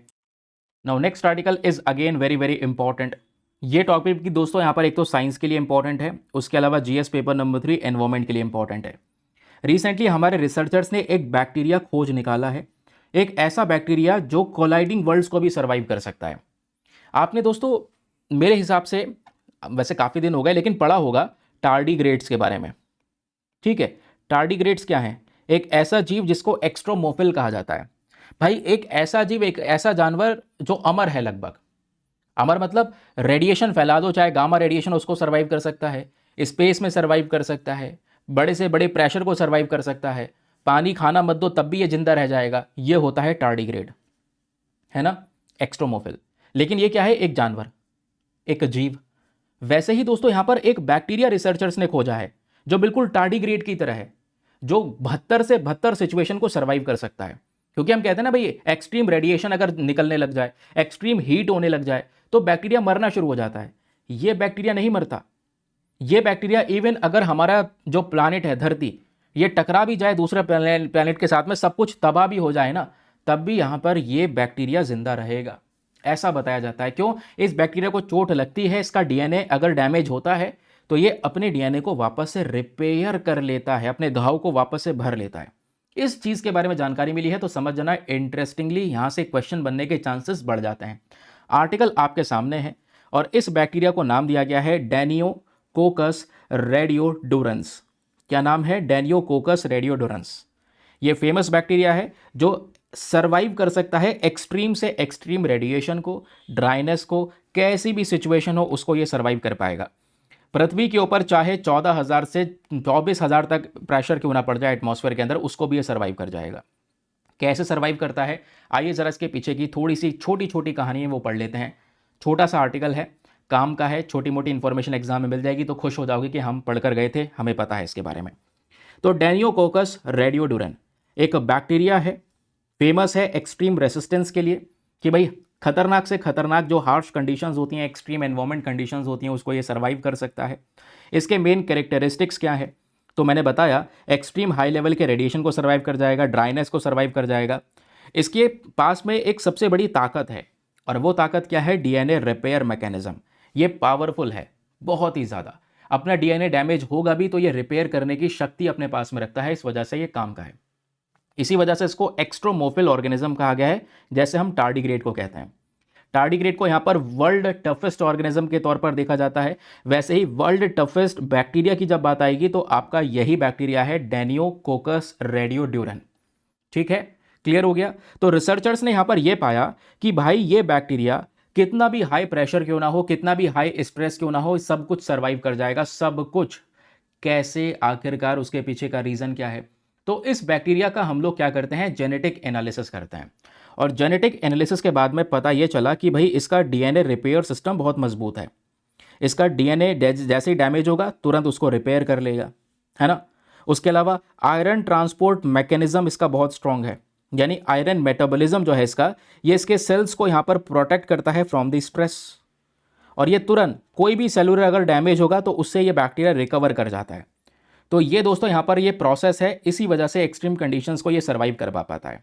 Now next article is again very very important. ये टॉपिक की दोस्तों यहाँ पर एक तो साइंस के लिए इंपॉर्टेंट है, उसके अलावा जीएस पेपर नंबर 3 एनवायरमेंट के लिए इंपॉर्टेंट है। रिसेंटली हमारे रिसर्चर्स ने एक बैक्टीरिया खोज निकाला है, एक ऐसा बैक्टीरिया जो कोलाइडिंग वर्ल्ड्स को भी सर्वाइव कर सकता है। आपने दोस्तों मेरे हिसाब से, वैसे काफ़ी दिन हो गए, लेकिन पढ़ा होगा टार्डीग्रेड्स के बारे में। ठीक है, टार्डीग्रेड्स क्या है? एक ऐसा जीव जिसको एक्स्ट्रोमोफिल कहा जाता है। भाई एक ऐसा जीव, एक ऐसा जानवर जो अमर है लगभग। अमर मतलब रेडिएशन फैला दो, चाहे गामा रेडिएशन, उसको सर्वाइव कर सकता है, स्पेस में सर्वाइव कर सकता है, बड़े से बड़े प्रेशर को सर्वाइव कर सकता है, पानी खाना मत दो तब भी ये जिंदा रह जाएगा। ये होता है टार्डीग्रेड, है ना, एक्स्ट्रोमोफिल। लेकिन ये क्या है? एक जानवर, एक जीव। वैसे ही दोस्तों यहां पर एक बैक्टीरिया रिसर्चर्स ने खोजा है जो बिल्कुल टार्डीग्रेड की तरह है, जो 72 से 72 सिचुएशन को सर्वाइव कर सकता है। क्योंकि हम कहते हैं ना भाई, एक्सट्रीम रेडिएशन अगर निकलने लग जाए, एक्सट्रीम हीट होने लग जाए, तो बैक्टीरिया मरना शुरू हो जाता है। ये बैक्टीरिया नहीं मरता। ये बैक्टीरिया इवन अगर हमारा जो प्लानिट है धरती, ये टकरा भी जाए दूसरे प्लानिट के साथ में, सब कुछ तबाह भी हो जाए ना, तब भी यहाँ पर ये बैक्टीरिया जिंदा रहेगा, ऐसा बताया जाता है। क्यों? इस बैक्टीरिया को चोट लगती है, इसका डीएनए अगर डैमेज होता है तो ये अपने डीएनए को वापस से रिपेयर कर लेता है, अपने घाव को वापस से भर लेता है। इस चीज़ के बारे में जानकारी मिली है तो समझ जाना, इंटरेस्टिंगली यहाँ से क्वेश्चन बनने के चांसेस बढ़ जाते हैं। आर्टिकल आपके सामने है, और इस बैक्टीरिया को नाम दिया गया है डेनियोकोकस रेडियोडुरंस। क्या नाम है? डेनियोकोकस रेडियोडुरंस। ये फेमस बैक्टीरिया है जो सर्वाइव कर सकता है एक्सट्रीम से एक्सट्रीम रेडिएशन को, ड्राइनेस को, कैसी भी सिचुएशन हो उसको ये सर्वाइव कर पाएगा। पृथ्वी के ऊपर चाहे 14,000 से 24,000 तक प्रेशर क्यों ना पड़ जाए एटमॉस्फेयर के अंदर, उसको भी ये सर्वाइव कर जाएगा। कैसे सर्वाइव करता है? आइए ज़रा इसके पीछे की थोड़ी सी छोटी छोटी कहानी है वो पढ़ लेते हैं। छोटा सा आर्टिकल है, काम का है, छोटी मोटी इन्फॉर्मेशन एग्जाम में मिल जाएगी तो खुश हो जाओगे कि हम पढ़कर गए थे, हमें पता है इसके बारे में। तो डेनियोकोकस रेडियोडुरन एक बैक्टीरिया है, फेमस है एक्सट्रीम रेसिस्टेंस के लिए, कि भाई खतरनाक से खतरनाक जो हार्श कंडीशंस होती हैं, एक्सट्रीम एनवायरमेंट कंडीशंस होती हैं, उसको ये सर्वाइव कर सकता है। इसके मेन कैरेक्टरिस्टिक्स क्या है? तो मैंने बताया, एक्सट्रीम हाई लेवल के रेडिएशन को सर्वाइव कर जाएगा, ड्राइनेस को सर्वाइव कर जाएगा। इसके पास में एक सबसे बड़ी ताकत है, और वो ताकत क्या है? DNA repair mechanism. ये पावरफुल है बहुत ही ज़्यादा। अपना डीएनए डैमेज होगा भी तो ये रिपेयर करने की शक्ति अपने पास में रखता है, इस वजह से ये काम का है। इसी वजह से इसको एक्स्ट्रोमोफिल ऑर्गेनिज्म कहा गया है, जैसे हम टार्डिग्रेड को कहते हैं। टार्डिग्रेड को यहाँ पर वर्ल्ड टफेस्ट ऑर्गेनिज्म के तौर पर देखा जाता है। वैसे ही वर्ल्ड टफेस्ट बैक्टीरिया की जब बात आएगी तो आपका यही बैक्टीरिया है डेनियोकोकस रेडियोड्यूरन। ठीक है, क्लियर हो गया। तो रिसर्चर्स ने यहाँ पर यह पाया कि भाई ये बैक्टीरिया कितना भी हाई प्रेशर क्यों ना हो, कितना भी हाई स्ट्रेस क्यों ना हो, सब कुछ सर्वाइव कर जाएगा, सब कुछ। कैसे, आखिरकार उसके पीछे का रीजन क्या है? तो इस बैक्टीरिया का हम लोग क्या करते हैं, जेनेटिक एनालिसिस करते हैं। और जेनेटिक एनालिसिस के बाद में पता ये चला कि भाई इसका डीएनए रिपेयर सिस्टम बहुत मजबूत है। इसका डीएनए जैसे ही डैमेज होगा तुरंत उसको रिपेयर कर लेगा, है ना। उसके अलावा आयरन ट्रांसपोर्ट मैकेनिज्म इसका बहुत स्ट्रांग है, यानी आयरन मेटाबॉलिज्म जो है इसका, ये इसके सेल्स को यहाँ पर प्रोटेक्ट करता है फ्रॉम द स्ट्रेस। और ये तुरंत कोई भी सेलुलर अगर डैमेज होगा तो उससे ये बैक्टीरिया रिकवर कर जाता है। तो ये दोस्तों यहाँ पर ये प्रोसेस है, इसी वजह से एक्सट्रीम कंडीशंस को ये सर्वाइव कर पाता है।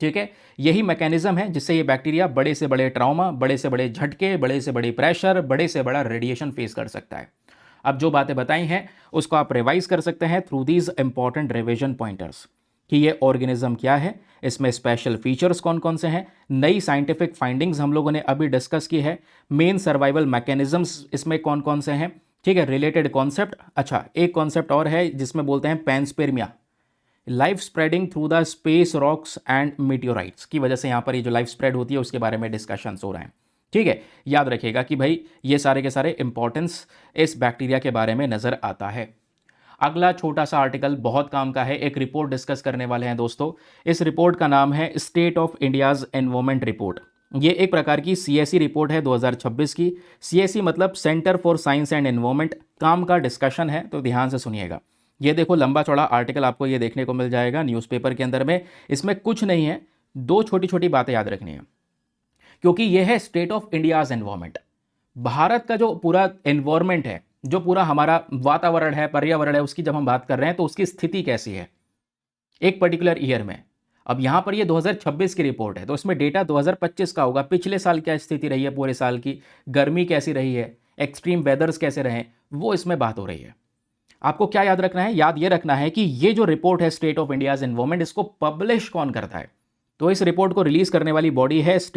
ठीक है, यही मैकेनिज्म है जिससे ये बैक्टीरिया बड़े से बड़े ट्रॉमा, बड़े से बड़े झटके, बड़े से बड़े प्रेशर, बड़े से बड़ा रेडिएशन फेस कर सकता है। अब जो बातें बताई हैं उसको आप रिवाइज कर सकते हैं through these important revision pointers कि ये ऑर्गेनिज्म क्या है, इसमें स्पेशल फीचर्स कौन कौन से हैं, नई साइंटिफिक फाइंडिंग्स हम लोगों ने अभी डिस्कस की है, मेन सर्वाइवल मैकेनिज्म्स इसमें कौन कौन से हैं। ठीक है, रिलेटेड कॉन्सेप्ट। अच्छा, एक कॉन्सेप्ट और है जिसमें बोलते हैं panspermia, life spreading through the space rocks and meteorites की वजह से यहाँ पर ये जो लाइफ स्प्रेड होती है उसके बारे में डिस्कशंस हो रहे हैं। ठीक है, याद रखिएगा कि भाई ये सारे के सारे इंपॉर्टेंस इस बैक्टीरिया के बारे में नज़र आता है। अगला छोटा सा आर्टिकल बहुत काम का है, एक रिपोर्ट डिस्कस करने वाले हैं दोस्तों। इस रिपोर्ट का नाम है state of India's environment report. ये एक प्रकार की सीएसई रिपोर्ट है 2026 की। सीएसई मतलब centre for science and environment, काम का डिस्कशन है, तो ध्यान से सुनिएगा। ये देखो लंबा चौड़ा आर्टिकल आपको ये देखने को मिल जाएगा न्यूज़पेपर के अंदर में। इसमें कुछ नहीं है, दो छोटी छोटी बातें याद रखनी है, क्योंकि यह है state of India's environment. Bharat का जो पूरा एनवायरमेंट है, जो पूरा हमारा वातावरण है, पर्यावरण है, उसकी जब हम बात कर रहे हैं तो उसकी स्थिति कैसी है एक पर्टिकुलर ईयर में। अब यहाँ पर ये 2026 की रिपोर्ट है तो इसमें डेटा 2025 का होगा। पिछले साल क्या स्थिति रही है, पूरे साल की गर्मी कैसी रही है, एक्सट्रीम वेदर्स कैसे रहे, वो इसमें बात हो रही है। आपको क्या याद रखना है, याद ये रखना है कि ये जो रिपोर्ट है स्टेट ऑफ इंडियाज एनवायरमेंट, इसको पब्लिश कौन करता है? तो इस रिपोर्ट को रिलीज करने वाली बॉडी है इस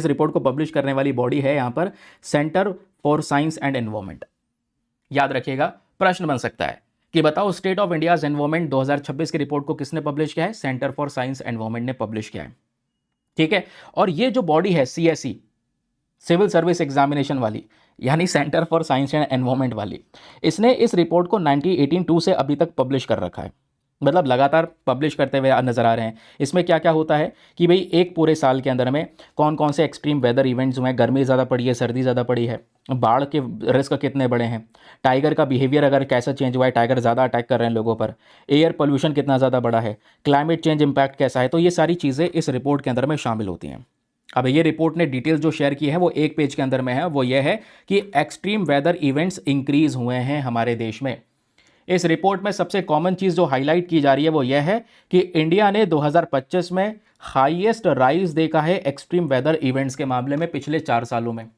रिपोर्ट को पब्लिश करने वाली बॉडी है यहाँ पर centre for science and environment. याद रखिएगा, प्रश्न बन सकता है कि बताओ स्टेट ऑफ इंडियाज एनवायरमेंट 2026 की रिपोर्ट को किसने पब्लिश किया है? सेंटर फॉर साइंस एनवायरमेंट ने पब्लिश किया है। ठीक है, और ये जो बॉडी है सीएसई, सिविल सर्विस एग्जामिनेशन वाली, यानी centre for science and environment वाली, इसने इस रिपोर्ट को 1982 से अभी तक पब्लिश कर रखा है, मतलब लगातार पब्लिश करते हुए नजर आ रहे हैं। इसमें क्या क्या होता है कि भाई एक पूरे साल के अंदर में कौन कौन से एक्सट्रीम वेदर इवेंट्स हुए हैं, गर्मी ज़्यादा पड़ी है, सर्दी ज़्यादा पड़ी है, बाढ़ के रिस्क कितने बड़े हैं, टाइगर का बिहेवियर अगर कैसा चेंज हुआ है, टाइगर ज़्यादा अटैक कर रहे हैं लोगों पर, एयर पोल्यूशन कितना ज़्यादा बड़ा है, क्लाइमेट चेंज इंपैक्ट कैसा है। तो ये सारी चीज़ें इस रिपोर्ट के अंदर में शामिल होती हैं। अब ये रिपोर्ट ने डिटेल्स जो शेयर की है वो एक पेज के अंदर में है, वो ये है कि एक्सट्रीम वेदर इवेंट्स इंक्रीज हुए हैं हमारे देश में। इस रिपोर्ट में सबसे कॉमन चीज़ जो हाईलाइट की जा रही है वो यह है कि इंडिया ने 2025 में हाईएस्ट राइज देखा है एक्सट्रीम वेदर इवेंट्स के मामले में। पिछले 4 सालों में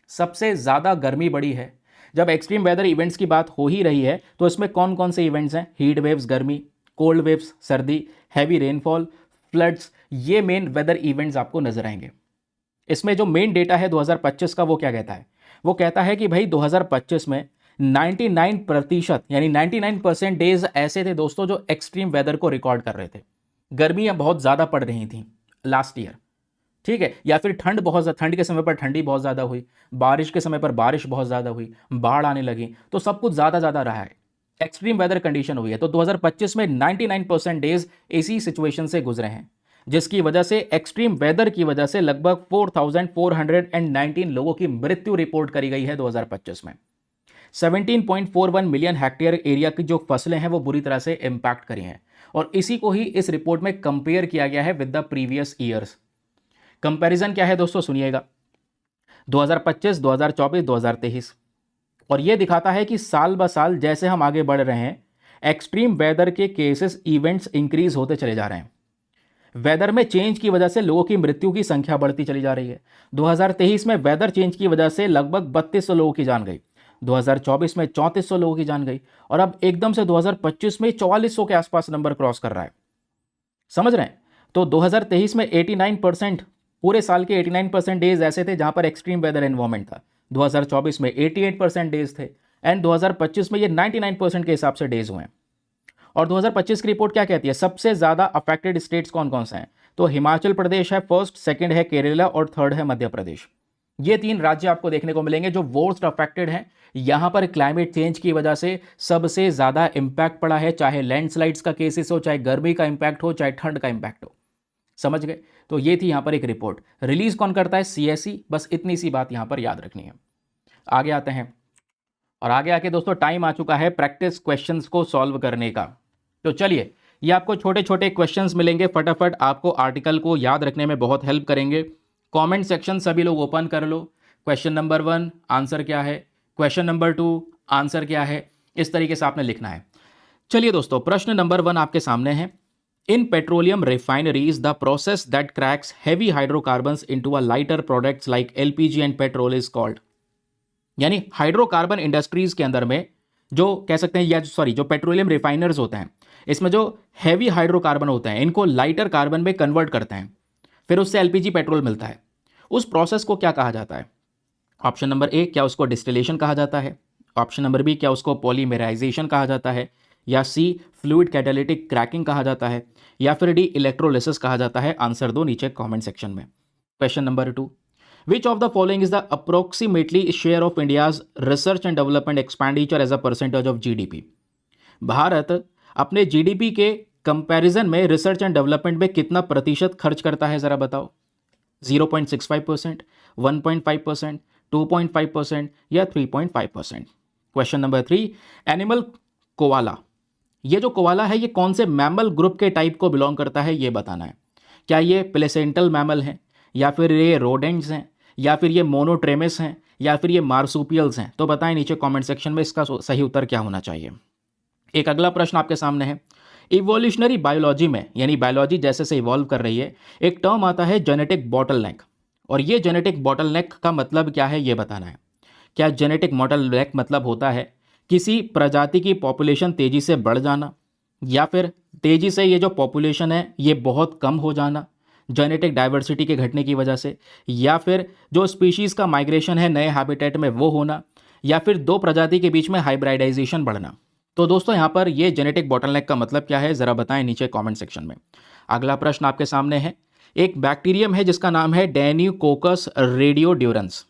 सबसे ज़्यादा गर्मी बढ़ी है। जब एक्सट्रीम वेदर इवेंट्स की बात हो ही रही है तो इसमें कौन कौन से इवेंट्स हैं? हीट वेव्स गर्मी, कोल्ड वेव्स सर्दी, हैवी रेनफॉल, फ्लड्स, ये मेन वेदर इवेंट्स आपको नजर आएंगे। इसमें जो मेन डेटा है 2025 का वो क्या कहता है? वो कहता है कि भाई 2025 में 99% यानी 99% डेज ऐसे थे दोस्तों जो एक्सट्रीम वेदर को रिकॉर्ड कर रहे थे। गर्मियां बहुत ज़्यादा पड़ रही थी लास्ट ईयर, ठीक है, या फिर ठंड के समय पर ठंडी बहुत ज़्यादा हुई, बारिश के समय पर बारिश बहुत ज़्यादा हुई, बाढ़ आने लगी, तो सब कुछ ज़्यादा रहा है, एक्सट्रीम वेदर कंडीशन हुई है। तो 2025 में 99% डेज इसी सिचुएशन से गुजरे हैं, जिसकी वजह से एक्सट्रीम वेदर की वजह से लगभग 4419 लोगों की मृत्यु रिपोर्ट करी गई है 2025 में। 17.41 मिलियन हेक्टेयर एरिया की जो फसलें हैं वो बुरी तरह से इंपैक्ट करी हैं, और इसी को ही इस रिपोर्ट में कंपेयर किया गया है with the previous years. Comparison क्या है दोस्तों, सुनिएगा, 2025, 2024, 2023, और ये दिखाता है कि साल ब साल जैसे हम आगे बढ़ रहे हैं एक्सट्रीम वेदर के केसेस इवेंट्स इंक्रीज होते चले जा रहे हैं। वेदर में चेंज की वजह से लोगों की मृत्यु की संख्या बढ़ती चली जा रही है। 2023 में वेदर चेंज की वजह से लगभग 3200 लोगों की जान गई। 2024 में 3400 लोगों की जान गई और अब एकदम से 2025 में 4400 के आसपास नंबर क्रॉस कर रहा है। समझ रहे हैं? तो 2023 में 89%, पूरे साल के 89% डेज ऐसे थे जहां पर एक्सट्रीम वेदर एनवायरमेंट था। 2024 में 88% डेज थे एंड 2025 में ये 99% के हिसाब से डेज हुए हैं। और 2025 की रिपोर्ट क्या कहती है, सबसे ज़्यादा अफेक्टेड स्टेट्स कौन कौन से हैं? तो हिमाचल प्रदेश है फर्स्ट, सेकंड है केरला और थर्ड है मध्य प्रदेश। ये 3 राज्य आपको देखने को मिलेंगे जो वर्स्ट अफेक्टेड हैं। यहां पर क्लाइमेट चेंज की वजह से सबसे ज़्यादा इंपैक्ट पड़ा है, चाहे लैंडस्लाइड्स का केसेस हो, चाहे गर्मी का इंपैक्ट हो, चाहे ठंड का इंपैक्ट हो। समझ गए? तो ये थी यहां पर एक रिपोर्ट। रिलीज कौन करता है? सीएसई। बस इतनी सी बात यहां पर याद रखनी है। आगे आते हैं और आगे आके दोस्तों टाइम आ चुका है प्रैक्टिस क्वेश्चंस को सॉल्व करने का। तो चलिए, ये आपको छोटे छोटे क्वेश्चंस मिलेंगे, फटाफट आपको आर्टिकल को याद रखने में बहुत हेल्प करेंगे। कमेंट सेक्शन सभी लोग ओपन कर लो। क्वेश्चन नंबर 1 आंसर क्या है, क्वेश्चन नंबर 2 आंसर क्या है, इस तरीके से आपने लिखना है। चलिए दोस्तों, प्रश्न नंबर 1 आपके सामने है। In petroleum refineries the process that cracks heavy hydrocarbons into a lighter products like LPG and petrol is called. यानी हाइड्रोकार्बन इंडस्ट्रीज के अंदर में जो कह सकते हैं, या सॉरी, जो पेट्रोलियम रिफाइनर्स होते हैं, इसमें जो हैवी हाइड्रोकार्बन होते हैं इनको लाइटर कार्बन में कन्वर्ट करते हैं, फिर उससे एलपीजी पेट्रोल मिलता है। उस प्रोसेस को क्या कहा जाता है? ऑप्शन नंबर ए, क्या उसको डिस्टिलेशन कहा जाता है? ऑप्शन नंबर बी, क्या उसको पॉलीमेराइजेशन कहा जाता है? या सी, फ्लूइड कैटालिटिक क्रैकिंग कहा जाता है? या फिर डी, इलेक्ट्रोलिसिस कहा जाता है? आंसर दो नीचे कमेंट सेक्शन में। Question number 2, which of the following is the approximately share of India's research and development expenditure as a percentage of GDP? Bharat अपने जीडीपी के कंपैरिजन में रिसर्च एंड डेवलपमेंट में कितना प्रतिशत खर्च करता है, जरा बताओ। 0.65%, 1.5%, 2.5% या 3.5%? क्वेश्चन नंबर 3, एनिमल कोवाला, ये जो कोवाला है ये कौन से मैमल ग्रुप के टाइप को बिलोंग करता है, ये बताना है। क्या ये प्लेसेंटल मैमल हैं, या फिर ये रोडेंट्स हैं, या फिर ये मोनोट्रेमिस हैं, या फिर ये मार्सुपियल्स हैं? तो बताएं नीचे कमेंट सेक्शन में इसका सही उत्तर क्या होना चाहिए। एक अगला प्रश्न आपके सामने है। इवोल्यूशनरी बायोलॉजी में, यानी बायोलॉजी जैसे से इवॉल्व कर रही है, एक टर्म आता है जेनेटिक बॉटलनेक। और ये जेनेटिक बॉटलनेक का मतलब क्या है, ये बताना है। क्या जेनेटिक बॉटलनेक मतलब होता है किसी प्रजाति की पॉपुलेशन तेजी से बढ़ जाना, या फिर तेजी से ये जो पॉपुलेशन है ये बहुत कम हो जाना जेनेटिक डाइवर्सिटी के घटने की वजह से, या फिर जो स्पीशीज़ का माइग्रेशन है नए हैबिटेट में वो होना, या फिर दो प्रजाति के बीच में हाइब्रिडाइजेशन बढ़ना? तो दोस्तों यहाँ पर ये जेनेटिक बॉटलनेक का मतलब क्या है, ज़रा बताएं नीचे कमेंट सेक्शन में। अगला प्रश्न आपके सामने है। एक बैक्टीरियम है जिसका नाम है डेन्यूकोकस रेडियोड्यूरेंस।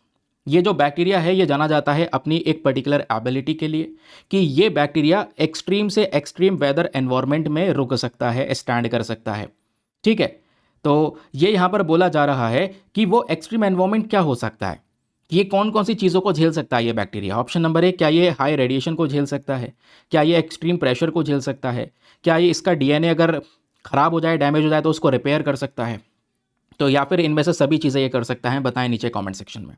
ये जो बैक्टीरिया है ये जाना जाता है अपनी एक पर्टिकुलर एबिलिटी के लिए कि ये बैक्टीरिया एक्सट्रीम से एक्सट्रीम वेदर एनवायरनमेंट में रुक सकता है, स्टैंड कर सकता है। ठीक है, तो ये यहाँ पर बोला जा रहा है कि वो एक्सट्रीम एनवायरनमेंट क्या हो सकता है, ये कौन कौन सी चीज़ों को झेल सकता है ये बैक्टीरिया। ऑप्शन नंबर 1, क्या ये हाई रेडिएशन को झेल सकता है? क्या ये एक्सट्रीम प्रेशर को झेल सकता है? क्या ये इसका डीएनए अगर ख़राब हो जाए, डैमेज हो जाए तो उसको रिपेयर कर सकता है? तो या फिर इनमें से सभी चीज़ें ये कर सकता है? बताएं नीचे कमेंट सेक्शन में।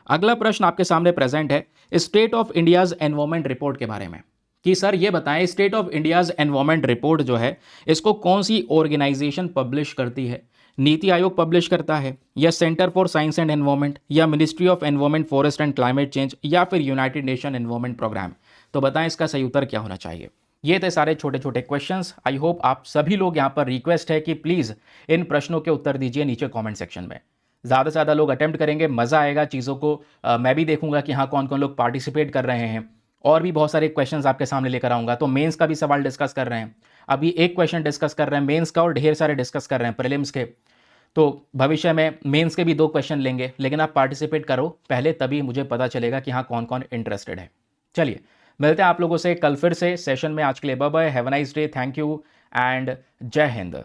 अगला प्रश्न आपके सामने प्रेजेंट है state of India's environment report के बारे में, कि सर ये बताएं state of India's environment report जो है इसको कौन सी ऑर्गेनाइजेशन पब्लिश करती है? नीति आयोग पब्लिश करता है, या centre for science and environment, या ministry of environment forest and climate change, या फिर यूनाइटेड नेशन एनवायरमेंट प्रोग्राम? तो बताएं इसका सही उत्तर क्या होना चाहिए। ये थे सारे छोटे छोटे क्वेश्चंस। आई होप आप सभी लोग यहाँ पर रिक्वेस्ट है कि प्लीज़ इन प्रश्नों के उत्तर दीजिए नीचे कॉमेंट सेक्शन में। ज़्यादा से ज़्यादा लोग अटेम्प्ट करेंगे, मज़ा आएगा चीज़ों को। मैं भी देखूंगा कि हाँ कौन कौन लोग पार्टिसिपेट कर रहे हैं, और भी बहुत सारे क्वेश्चंस आपके सामने लेकर आऊँगा। तो मेंस का भी सवाल डिस्कस कर रहे हैं, अभी एक क्वेश्चन डिस्कस कर रहे हैं मेंस का, और ढेर सारे डिस्कस कर रहे हैं प्रीलिम्स के। तो भविष्य में मेंस के भी 2 क्वेश्चन लेंगे, लेकिन आप पार्टिसिपेट करो पहले, तभी मुझे पता चलेगा कि हाँ कौन कौन इंटरेस्टेड है। चलिए, मिलते हैं आप लोगों से कल फिर से सेशन में। आज के लिए bye bye, have a nice day, thank you and जय हिंद।